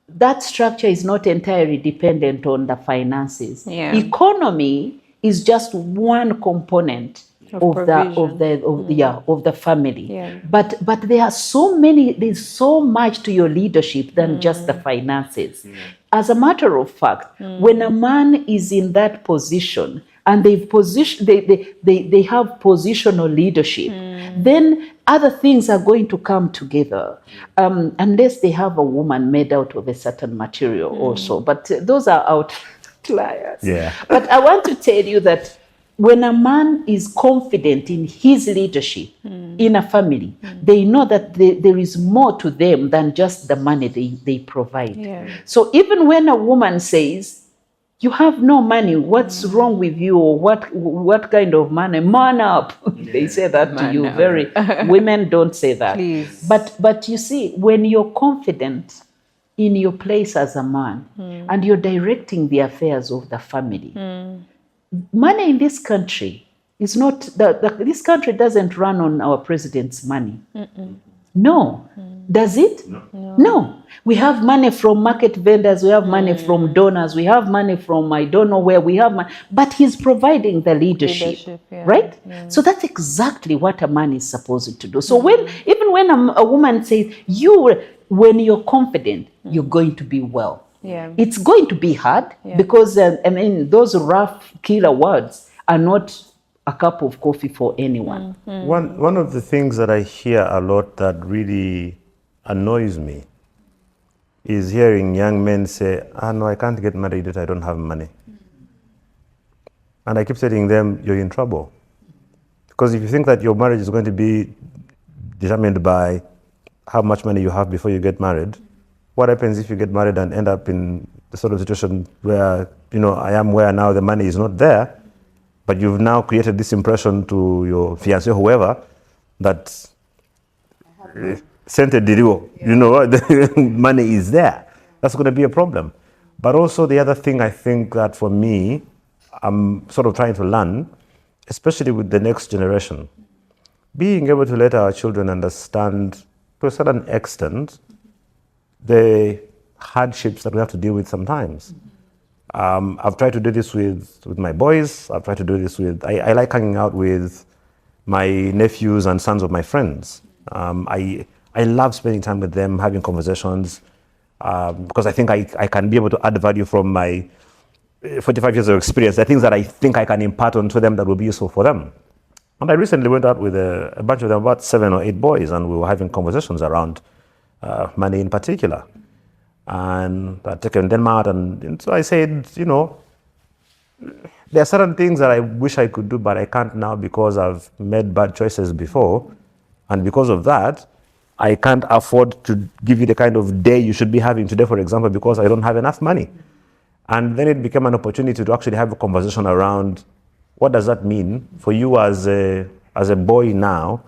that structure is not entirely dependent on the finances. Yeah. Economy is just one component of the family. Yeah. But there are there's so much to your leadership than just the finances. As a matter of fact, when a man is in that position and they have positional leadership, then other things are going to come together, unless they have a woman made out of a certain material also. But those are outliers. Yeah. But I want to tell you that when a man is confident in his leadership in a family, they know that there is more to them than just the money they provide. Yeah. So even when a woman says, you have no money, what's wrong with you? Or what kind of money? Man up. They say that to you. Women don't say that. Please. But you see, when you're confident in your place as a man and you're directing the affairs of the family, money in this country is not, this country doesn't run on our president's money. No. Does it? No. We have money from market vendors, we have money from donors, we have money from I don't know where, we have money, but he's providing the leadership yeah. right? Yeah. So that's exactly what a man is supposed to do. So even when a woman says, when you're confident, you're going to be well. Yeah. It's going to be hard because those rough killer words are not a cup of coffee for anyone. One of the things that I hear a lot that really annoys me is hearing young men say, no, I can't get married if I don't have money. And I keep telling them, you're in trouble. Because if you think that your marriage is going to be determined by how much money you have before you get married, what happens if you get married and end up in the sort of situation where, I am where now the money is not there, but you've now created this impression to your fiancé, whoever, that Sente Diriwo, the money is there. That's going to be a problem. But also the other thing I think that for me, I'm sort of trying to learn, especially with the next generation, being able to let our children understand to a certain extent the hardships that we have to deal with sometimes. I've tried to do this with my boys. I've tried to do this I like hanging out with my nephews and sons of my friends. I love spending time with them, having conversations, because I think I can be able to add value from my 45 years of experience, the things that I think I can impart onto them that will be useful for them. And I recently went out with a bunch of them, about 7 or 8 boys, and we were having conversations around money in particular. And I'd taken them out, and so I said, there are certain things that I wish I could do, but I can't now because I've made bad choices before. And because of that, I can't afford to give you the kind of day you should be having today, for example, because I don't have enough money. And then it became an opportunity to actually have a conversation around what does that mean for you as a boy now?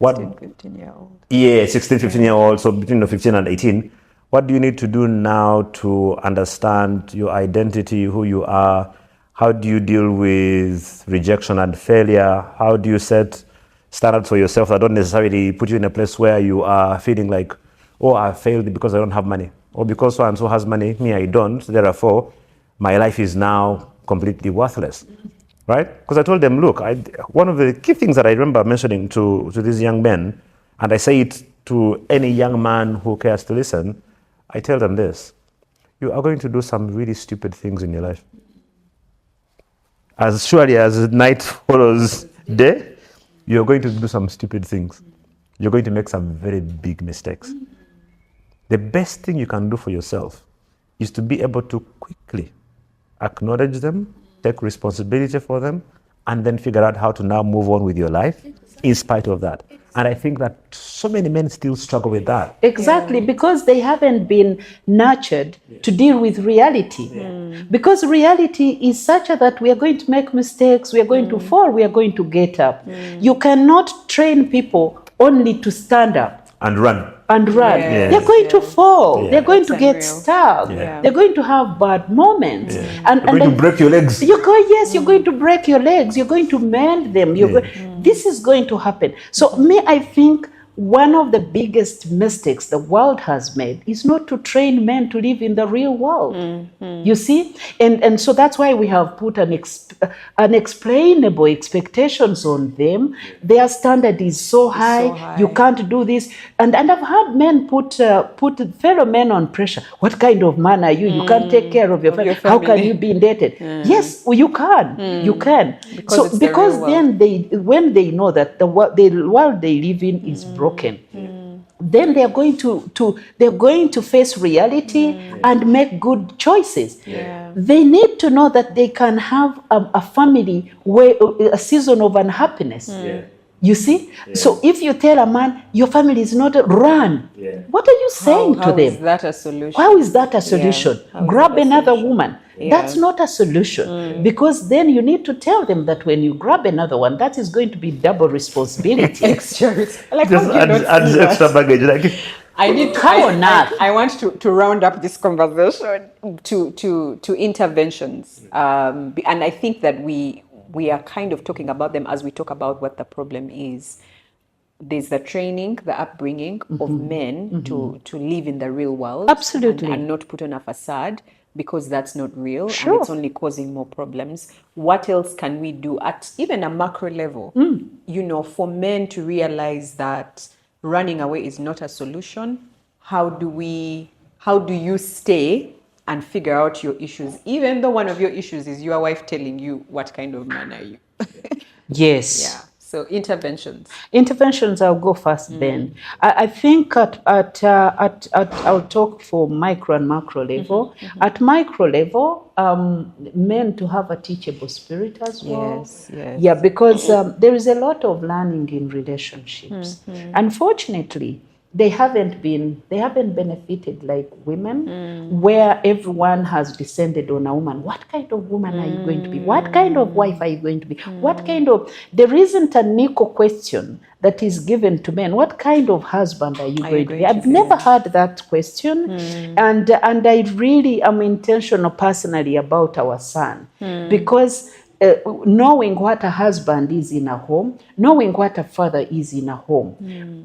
16, 15-year-old. Yeah, 16, 15-year-old, so between 15 and 18. What do you need to do now to understand your identity, who you are? How do you deal with rejection and failure? How do you set standards for yourself that don't necessarily put you in a place where you are feeling like, oh, I failed because I don't have money, or because so and so has money, me I don't, therefore my life is now completely worthless, right? Because I told them, look, one of the key things that I remember mentioning to these young men, and I say it to any young man who cares to listen, I tell them this: you are going to do some really stupid things in your life. As surely as night follows day, you're going to do some stupid things. You're going to make some very big mistakes. The best thing you can do for yourself is to be able to quickly acknowledge them, take responsibility for them, and then figure out how to now move on with your life in spite of that. And I think that so many men still struggle with that. Exactly, because they haven't been nurtured to deal with reality. Because reality is such that we are going to make mistakes, we are going to fall, we are going to get up. You cannot train people only to stand up And run. They're going to fall. They're going to get stuck. They're going to have bad moments. And you're going to break your legs. You're going to break your legs. You're going to mend them. This is going to happen. So I think one of the biggest mistakes the world has made is not to train men to live in the real world. You see? And so that's why we have put unexplainable expectations on them. Their standard is so high, you can't do this. And I've had men put fellow men on pressure. What kind of man are you? You can't take care of your family. How can you be indebted? Yes, well, you can. You can. Because then when they know that the world they live in is broken, then they're going to face reality and make good choices. They need to know that they can have a family where a season of unhappiness. You see? So if you tell a man your family is not run, what are you saying to them? How is that a solution? How is that a solution? Grab another woman. That's not a solution, because then you need to tell them that when you grab another one, that is going to be double responsibility. Extra. Like, Just adds extra baggage. Like, I want to round up this conversation to interventions, and I think that we are kind of talking about them as we talk about what the problem is. There's the training, the upbringing of men to live in the real world. Absolutely. And not put on a facade, because that's not real and it's only causing more problems. What else can we do at even a macro level, for men to realize that running away is not a solution? How do you stay and figure out your issues, even though one of your issues is your wife telling you what kind of man are you? Yes. Yeah. So interventions. I'll go first. Then I think I'll talk for micro and macro level. At micro level, men to have a teachable spirit as well. Yes. Yeah, because there is a lot of learning in relationships. Unfortunately, they haven't benefited like women, where everyone has descended on a woman. What kind of woman are you going to be? What kind of wife are you going to be? There isn't an equal question that is given to men. What kind of husband are you going to be? I've never heard that question. And I really am intentional personally about our son, because knowing what a husband is in a home, knowing what a father is in a home,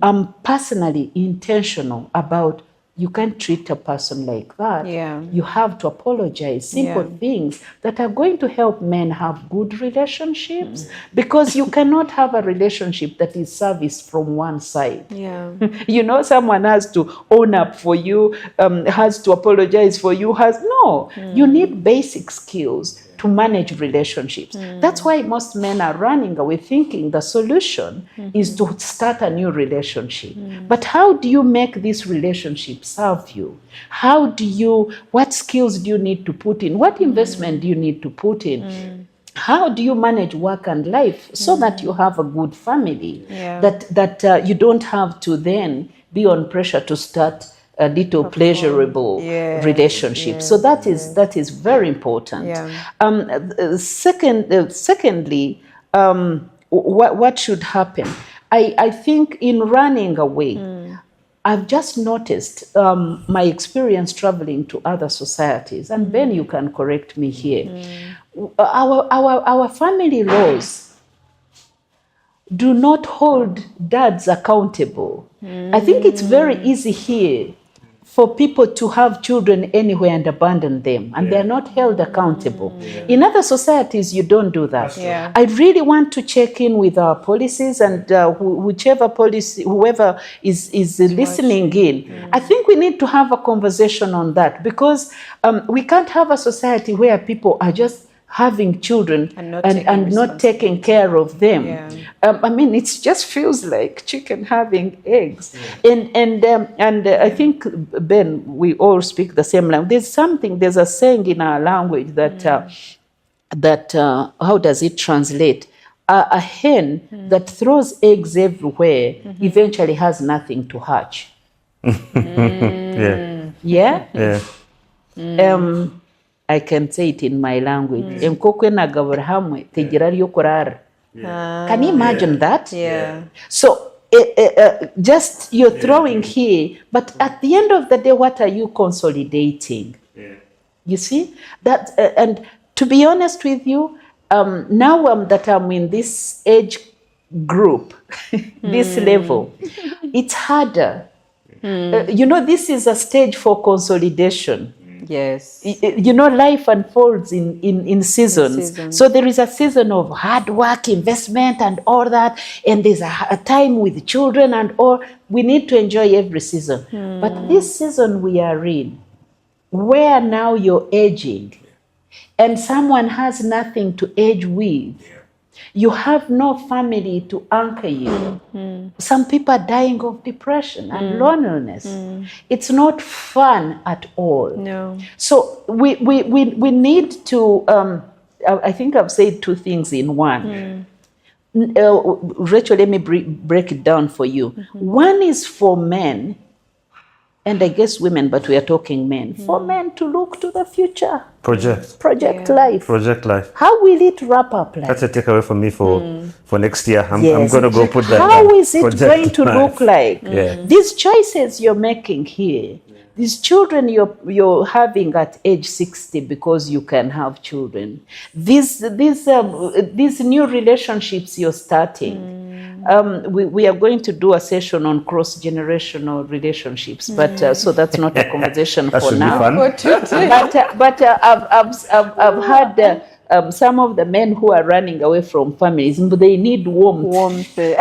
I'm personally intentional about, you can't treat a person like that. You have to apologize. Simple things that are going to help men have good relationships, because you cannot have a relationship that is service from one side. Someone has to own up for you, has to apologize for you, you need basic skills to manage relationships. That's why most men are running away, thinking the solution is to start a new relationship. But how do you make this relationship serve you? What skills do you need to put in? What investment do you need to put in? How do you manage work and life so that you have a good family? That you don't have to then be on pressure to start a little pleasurable relationship. So that is very important. Secondly, what should happen? I think in running away, I've just noticed my experience traveling to other societies, and Ben, you can correct me here. Our family laws do not hold dads accountable. I think it's very easy here for people to have children anywhere and abandon them, and they're not held accountable. In other societies, you don't do that. I really want to check in with our policies, and whoever is listening in, I think we need to have a conversation on that, because we can't have a society where people are just having children and not taking care of them. It just feels like chicken having eggs. And I think, Ben, we all speak the same language. There's a saying in our language that how does it translate? A hen that throws eggs everywhere eventually has nothing to hatch. I can say it in my language. Can you imagine that? So just you're throwing here, but at the end of the day, what are you consolidating? You see that, and to be honest with you, now that I'm in this age group, this level, it's harder. This is a stage for consolidation. Yes. Life unfolds in seasons. So there is a season of hard work, investment, and all that. And there's a time with children and all. We need to enjoy every season. But this season we are in, where now you're aging, and someone has nothing to age with, you have no family to anchor you. Some people are dying of depression and loneliness. It's not fun at all. No. So we need to, I think I've said two things in one. Rachel, let me break it down for you. One is for men, and I guess women, but we are talking men. For men to look to the future. Project life. Project life. How will it wrap up life? That's a takeaway for me for next year. I'm going to go put that How down. is it going to look like? Yeah. These choices you're making here, these children you're having at age 60 because you can have children, these new relationships you're starting. We are going to do a session on cross-generational relationships, but so that's not a conversation That for should now. be fun. But I've had some of the men who are running away from families, they need warmth. They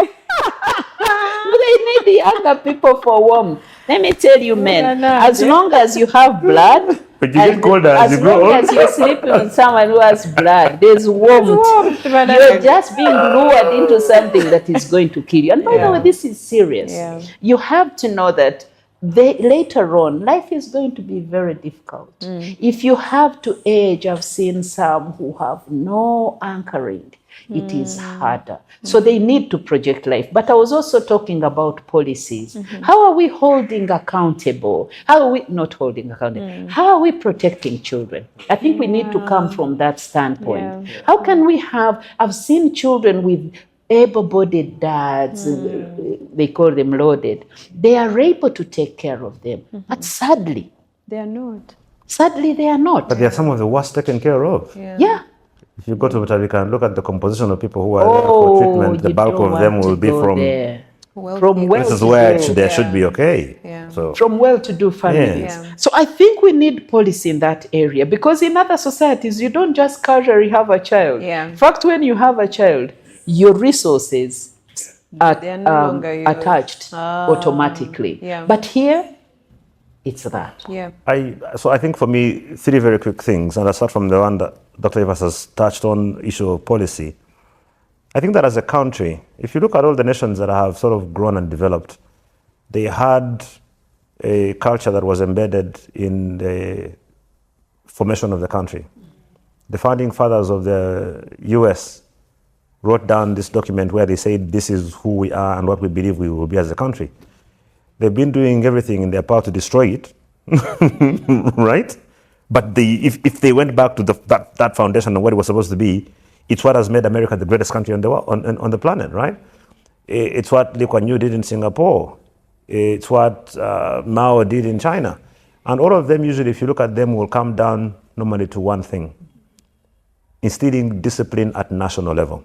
need the younger people for warmth. Let me tell you, men, as long as you have blood, But you get colder as you grow long old. as you're sleeping with someone who has blood, there's warmth. You're just being lured into something that is going to kill you. And by the way, this is serious. Yeah. You have to know that later on, life is going to be very difficult. If you have to age, I've seen some who have no anchoring. It is harder. So they need to project life. But I was also talking about policies. How are we holding accountable? How are we not holding accountable? How are we protecting children? I think we need to come from that standpoint. How can we I've seen children with able-bodied dads, they call them loaded. They are able to take care of them. But sadly, They are not. they are not. But they are some of the worst taken care of. Yeah. If you go to Butavika and look at the composition of people who are there for treatment, the you bulk don't of them want will to be go from there. Well, From this is where they should be okay. Yeah. So From well-to-do families. Yeah. So I think we need policy in that area, because in other societies, you don't just casually have a child. Yeah. In fact, when you have a child, your resources are They are no longer yours. attached automatically. Yeah. But here, it's that. Yeah. So I think for me, three very quick things, and I start from the one that Dr. Evans has touched on, issue of policy. I think that as a country, if you look at all the nations that have sort of grown and developed, they had a culture that was embedded in the formation of the country. The founding fathers of the US wrote down this document where they said this is who we are and what we believe we will be as a country. They've been doing everything in their power to destroy it, right? But if they went back to that foundation and what it was supposed to be, it's what has made America the greatest country on the world, on the planet, right? It's what Lee Kuan Yew did in Singapore. It's what Mao did in China. And all of them, usually, if you look at them, will come down normally to one thing: instilling discipline at national level.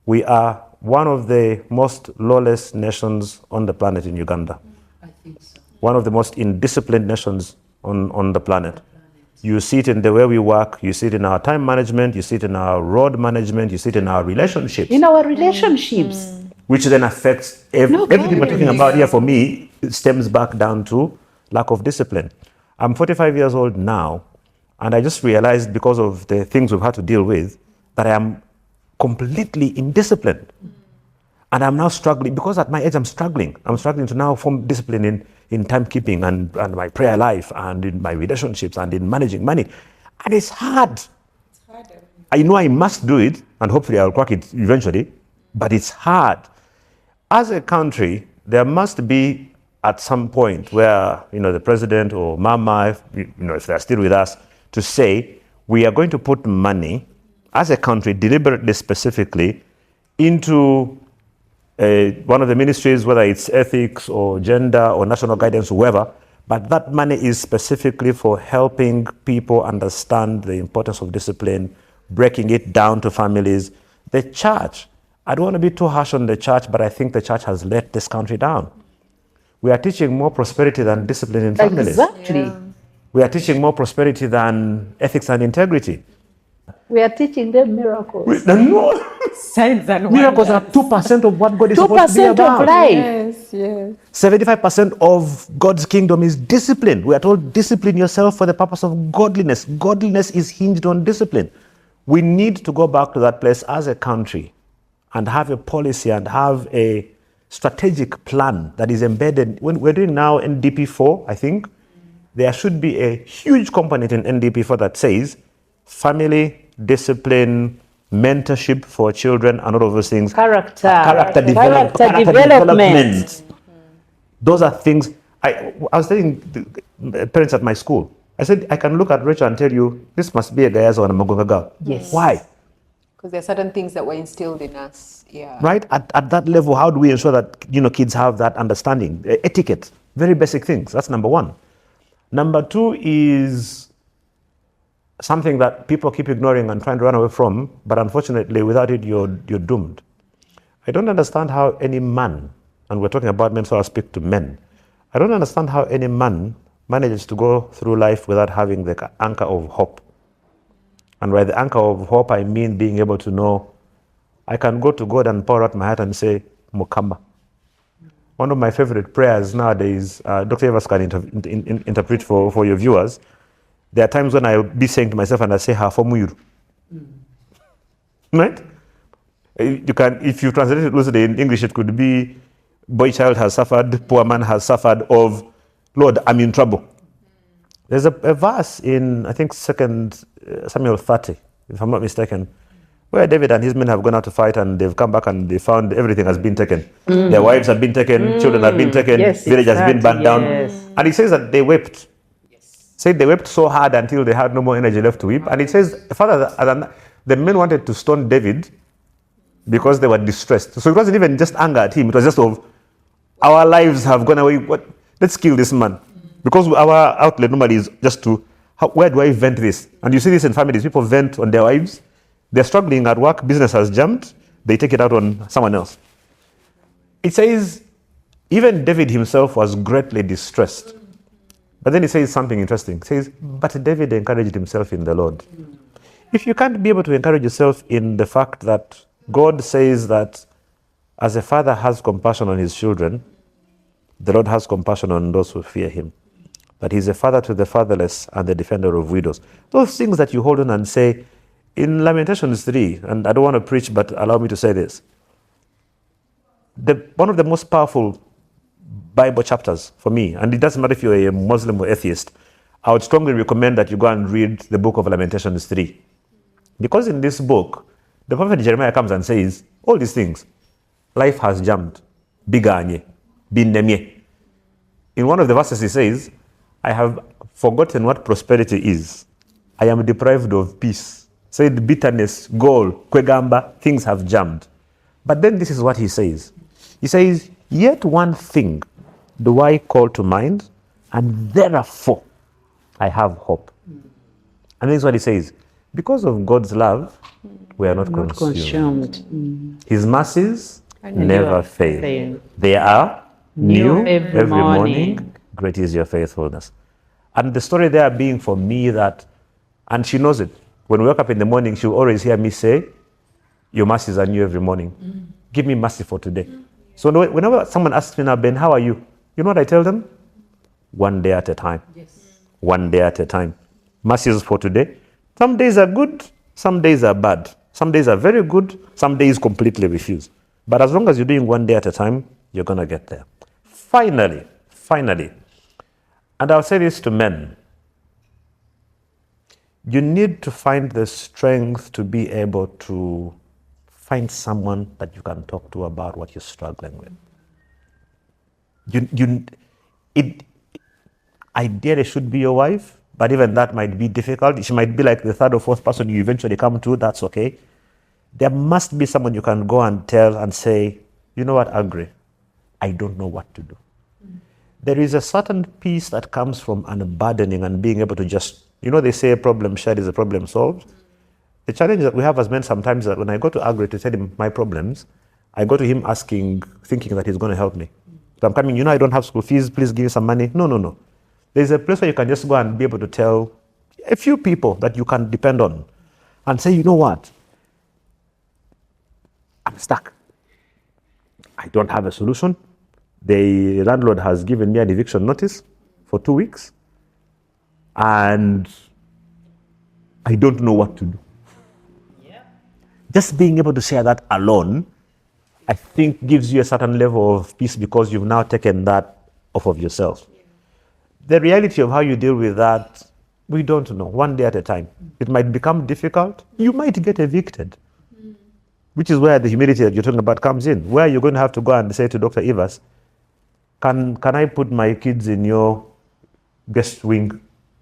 We are one of the most lawless nations on the planet in Uganda. I think so. One of the most indisciplined nations on the planet. You see it in the way we work, you see it in our time management, you see it in our road management, you see it in our relationships. In our relationships. Which then affects everything we're talking about here. For me, it stems back down to lack of discipline. I'm 45 years old now, and I just realized, because of the things we've had to deal with, that I am completely indisciplined. And I'm now struggling, because at my age I'm struggling to now form discipline in timekeeping and my prayer life and in my relationships and in managing money. And it's hard. I know I must do it, and hopefully I'll crack it eventually, but it's hard. As a country, there must be at some point where, the president or Mama, if they're still with us, to say, we are going to put money as a country, deliberately, specifically, into one of the ministries, whether it's ethics or gender or national guidance, whoever, but that money is specifically for helping people understand the importance of discipline, breaking it down to families. The church, I don't want to be too harsh on the church, but I think the church has let this country down. We are teaching more prosperity than discipline in families. Exactly. Yeah. We are teaching more prosperity than ethics and integrity. We are teaching them miracles. No. Signs and Miracles are wonders. 2% of what God is supposed to be 2% about. of life. Yes, yes. 75% of God's kingdom is discipline. We are told discipline yourself for the purpose of godliness. Godliness is hinged on discipline. We need to go back to that place as a country and have a policy and have a strategic plan that is embedded. When we're doing now NDP4, I think, there should be a huge component in NDP4 that says family, discipline, mentorship for children, and all of those things. Character development. Those are things. I was telling the parents at my school, I said, I can look at Rachel and tell you, this must be a Gayaza or a Magonga girl. Yes. Why? Because there are certain things that were instilled in us. Yeah. Right? At that level, how do we ensure that kids have that understanding? Etiquette, very basic things. That's number one. Number two is something that people keep ignoring and trying to run away from, but unfortunately, without it, you're doomed. I don't understand how any man, and we're talking about men, so I'll speak to men. I don't understand how any man manages to go through life without having the anchor of hope. And by the anchor of hope, I mean being able to know I can go to God and pour out my heart and say, Mukamba. One of my favorite prayers nowadays, Dr. Evers can interpret for your viewers. There are times when I'll be saying to myself and I say, Hafomuyuru. Right? You can, if you translate it loosely in English, it could be, boy child has suffered, poor man has suffered, of Lord, I'm in trouble. There's a verse in, I think, 2 Samuel 30, if I'm not mistaken, where David and his men have gone out to fight and they've come back and they found everything has been taken. Their wives have been taken, children have been taken, village has been burned down. And it says that they wept. Said they wept so hard until they had no more energy left to weep. And it says, Father, the men wanted to stone David because they were distressed. So it wasn't even just anger at him, it was just of, our lives have gone away. Let's kill this man. Because our outlet normally is just to, where do I vent this? And you see this in families, people vent on their wives. They're struggling at work, business has jumped, they take it out on someone else. It says, even David himself was greatly distressed. But then it says something interesting. It says, but David encouraged himself in the Lord. If you can't be able to encourage yourself in the fact that God says that as a father has compassion on his children, the Lord has compassion on those who fear him. That he's a father to the fatherless and the defender of widows. Those things that you hold on and say, in Lamentations 3, and I don't want to preach, but allow me to say this. One of the most powerful Bible chapters for me, and it doesn't matter if you're a Muslim or atheist, I would strongly recommend that you go and read the book of Lamentations 3. Because in this book, the prophet Jeremiah comes and says, all these things, life has jumped, biganye, binemye. In one of the verses he says, I have forgotten what prosperity is. I am deprived of peace. Said bitterness, gall, kwegamba, things have jammed. But then this is what he says. He says, yet one thing do I call to mind, and therefore I have hope. And this is what he says. Because of God's love, we are not consumed. His mercies never fail. They are new every morning. Great is your faithfulness. And the story there being for me that, and she knows it. When we wake up in the morning, she'll always hear me say, your mercies are new every morning. Give me mercy for today. So whenever someone asks me now, Ben, how are you? You know what I tell them? One day at a time. One day at a time. Mercies for today. Some days are good, some days are bad. Some days are very good, some days completely refuse. But as long as you're doing one day at a time, you're going to get there. Finally, and I'll say this to men, you need to find the strength to be able to find someone that you can talk to about what you're struggling with. Ideally should be your wife, but even that might be difficult. She might be like the third or fourth person you eventually come to, that's okay. There must be someone you can go and tell and say, you know what, Agri, I don't know what to do. There is a certain peace that comes from unburdening and being able to just, they say a problem shared is a problem solved. the challenge that we have as men sometimes is that when I go to Agri to tell him my problems, I go to him asking, thinking that he's going to help me. So I'm coming, I don't have school fees, please give me some money. No. There's a place where you can just go and be able to tell a few people that you can depend on and say, you know what? I'm stuck. I don't have a solution. The landlord has given me an eviction notice for 2 weeks, and I don't know what to do. Yeah. Just being able to share that alone, I think gives you a certain level of peace because you've now taken that off of yourself. Yeah. The reality of how you deal with that, we don't know, one day at a time. It might become difficult. You might get evicted, which is where the humility that you're talking about comes in, where you're going to have to go and say to Dr. Evers, can I put my kids in your guest wing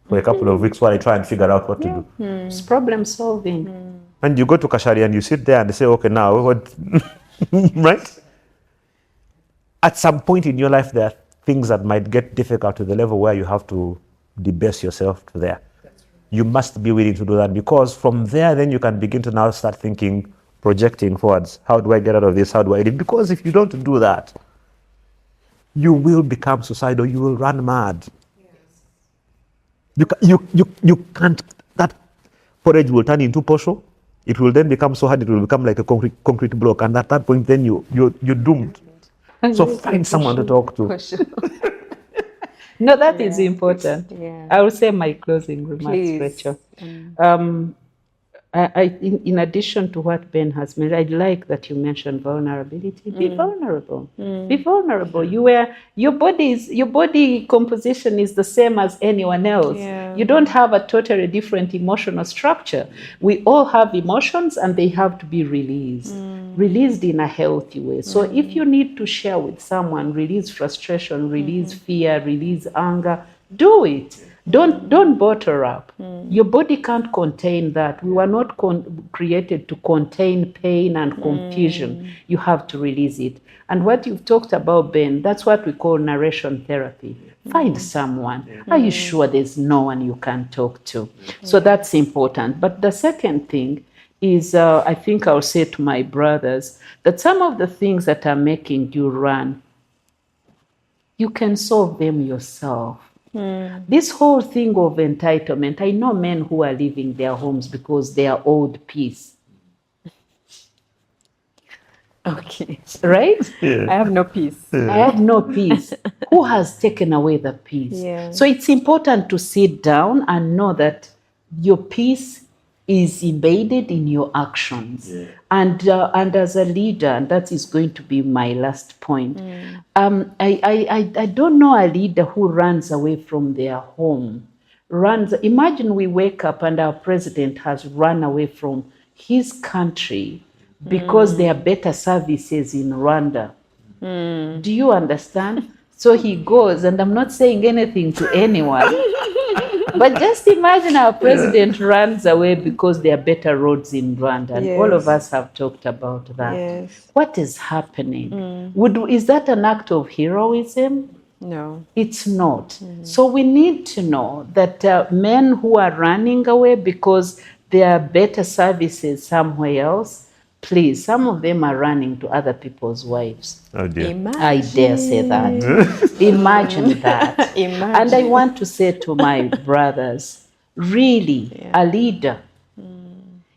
for a couple of weeks while I try and figure out what to do? It's problem solving. And you go to Kashari and you sit there and say, okay, now what? Right? At some point in your life, there are things that might get difficult to the level where you have to debase yourself to there. That's right. You must be willing to do that, because from there, then you can begin to now start thinking, projecting forwards. How do I get out of this? How do I live? Because if you don't do that, you will become suicidal. You will run mad. Yes. You can't. That porridge will turn into posho. It will then become so hard. It will become like a concrete block. And at that point, then you're doomed. So find someone to talk to. No, that is important. Yeah. I will say my closing remarks, Please. Rachel. In addition to what Ben has made, I like that you mentioned vulnerability. Be vulnerable. Be vulnerable. Your body composition is the same as anyone else. Yeah. You don't have a totally different emotional structure. We all have emotions, and they have to be released. Released in a healthy way. So if you need to share with someone, release frustration, release fear, release anger, do it. Don't bottle up. Your body can't contain that. We were not created to contain pain and confusion. You have to release it. And what you've talked about, Ben, that's what we call narration therapy. Find someone. Are you sure there's no one you can talk to? So that's important. But the second thing is, I think I'll say to my brothers, that some of the things that are making you run, you can solve them yourself. This whole thing of entitlement, I know men who are leaving their homes because they are owed peace. Okay. Right? Yeah. I have no peace. I have no peace. Who has taken away the peace? Yeah. So it's important to sit down and know that your peace is embedded in your actions. Yeah. And as a leader, and that is going to be my last point, I don't know a leader who runs away from their home. Imagine we wake up and our president has run away from his country because there are better services in Rwanda. Do you understand? So he goes, and I'm not saying anything to anyone, but just imagine our president runs away because there are better roads in Rwanda. And all of us have talked about that. Yes. What is happening? Is that an act of heroism? No. It's not. So we need to know that men who are running away because there are better services somewhere else, please, some of them are running to other people's wives. Oh dear. Imagine. I dare say that. Imagine that. Imagine. And I want to say to my brothers, really, a leader.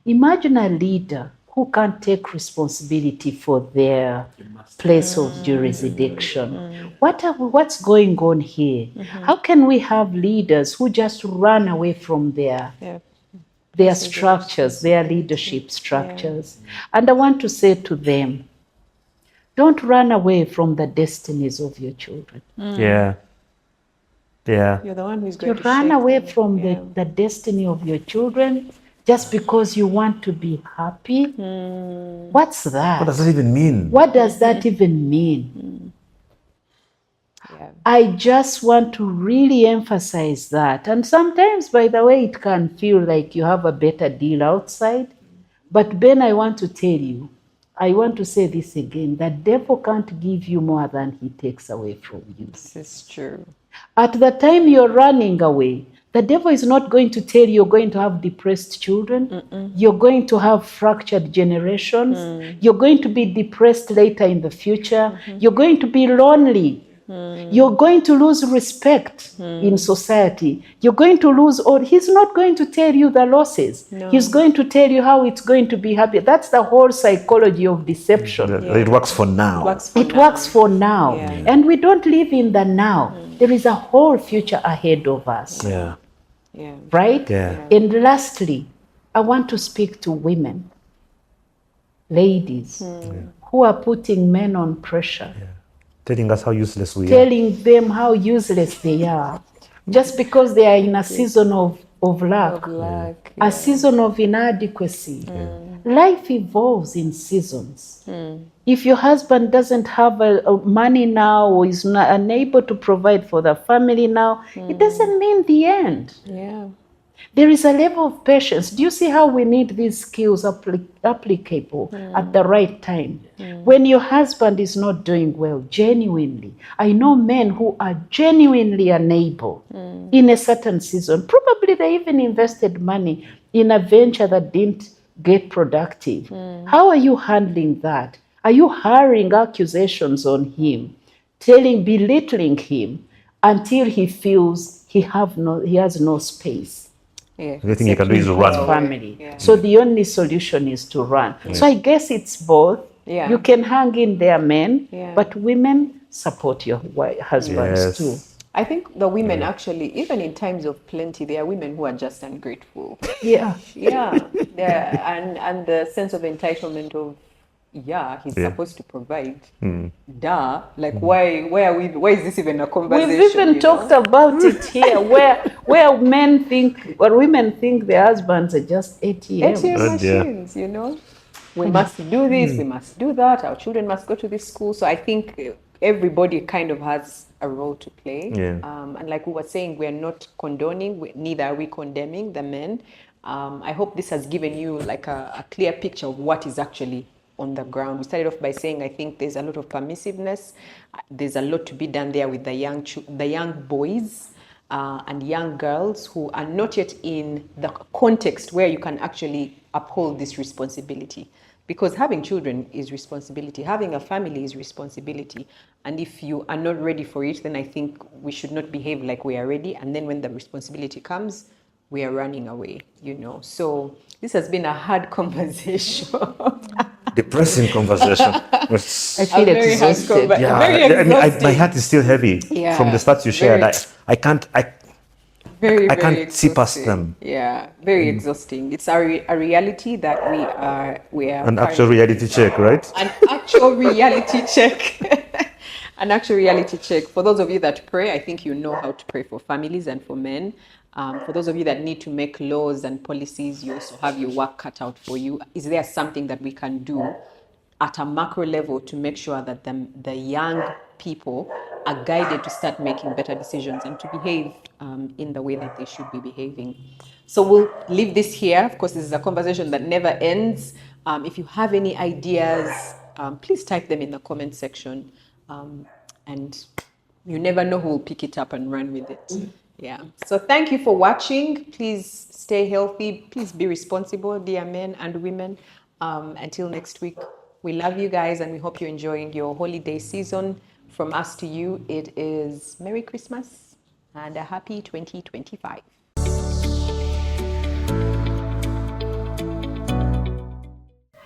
Imagine a leader who can take responsibility for their place of jurisdiction. What's going on here? How can we have leaders who just run away from their structures, their leadership structures? And I want to say to them, don't run away from the destinies of your children. Yeah. You're the one who's going You to run shape away them. from the destiny of your children just because you want to be happy. What's that? What does that even mean? What does that even mean? Yeah. I just want to really emphasize that. And sometimes, by the way, it can feel like you have a better deal outside. But Ben, I want to tell you, I want to say this again, the devil can't give you more than he takes away from you. This is true. At the time you're running away, The devil is not going to tell you you're going to have depressed children. You're going to have fractured generations. You're going to be depressed later in the future. You're going to be lonely. You're going to lose respect in society. You're going to lose all. He's not going to tell you the losses. No. He's going to tell you how it's going to be happy. That's the whole psychology of deception. It works for now. It works for now. Yeah. And we don't live in the now. There is a whole future ahead of us. Yeah. Yeah. Right? Yeah. And lastly, I want to speak to women, ladies, who are putting men on pressure, Telling us how useless we are. telling them how useless they are, just because they are in a season of lack, Black. a season of inadequacy. Life evolves in seasons. If your husband doesn't have money now or is not unable to provide for the family now, it doesn't mean the end. Yeah. There is a level of patience. Do you see how we need these skills applicable at the right time? When your husband is not doing well, genuinely. I know men who are genuinely unable in a certain season. Probably they even invested money in a venture that didn't get productive. How are you handling that? Are you hiring accusations on him, belittling him until he feels he has no space? Yeah. The thing you can do is run. Family. Yeah. So the only solution is to run. So I guess it's both. Yeah. You can hang in there, men, Yeah. but women support your husbands Yes. too. I think the women actually, even in times of plenty, there are women who are just ungrateful. Yeah. Yeah, and the sense of entitlement of, he's supposed to provide. Duh, like why is this even a conversation? We've even talked about it here, where men think or women think their husbands are just ATMs. ATM Oh, dear. machines, we must do this, we must do that. Our children must go to this school. So I think everybody kind of has a role to play. Yeah. And like we were saying, we're not condoning, neither are we condemning the men. I hope this has given you like a clear picture of what is actually on the ground. We started off by saying I think there's a lot of permissiveness. There's a lot to be done there with the young boys and young girls who are not yet in the context where you can actually uphold this responsibility. Because having children is responsibility, having a family is responsibility. And if you are not ready for it, then I think we should not behave like we are ready. And then when the responsibility comes, we are running away, So this has been a hard conversation. Depressing conversation. I feel very hard exhausted. conversation. Yeah, Very I mean, exhausting. my heart is still heavy Yeah, from the stats you shared. very- I can't Very, I very can't see past exhausting. them. Yeah, very exhausting. It's a reality that we are An actual reality check, right? an actual reality check. An actual reality check. For those of you that pray, I think you know how to pray for families and for men. For those of you that need to make laws and policies, you also have your work cut out for you. Is there something that we can do at a macro level to make sure that the young people are guided to start making better decisions and to behave in the way that they should be behaving? So we'll leave this here. Of course, this is a conversation that never ends. If you have any ideas, please type them in the comment section. And you never know who will pick it up and run with it. Yeah. So thank you for watching. Please stay healthy. Please be responsible, dear men and women. Until next week, we love you guys and we hope you're enjoying your holiday season. From us to you, it is Merry Christmas and a happy 2025.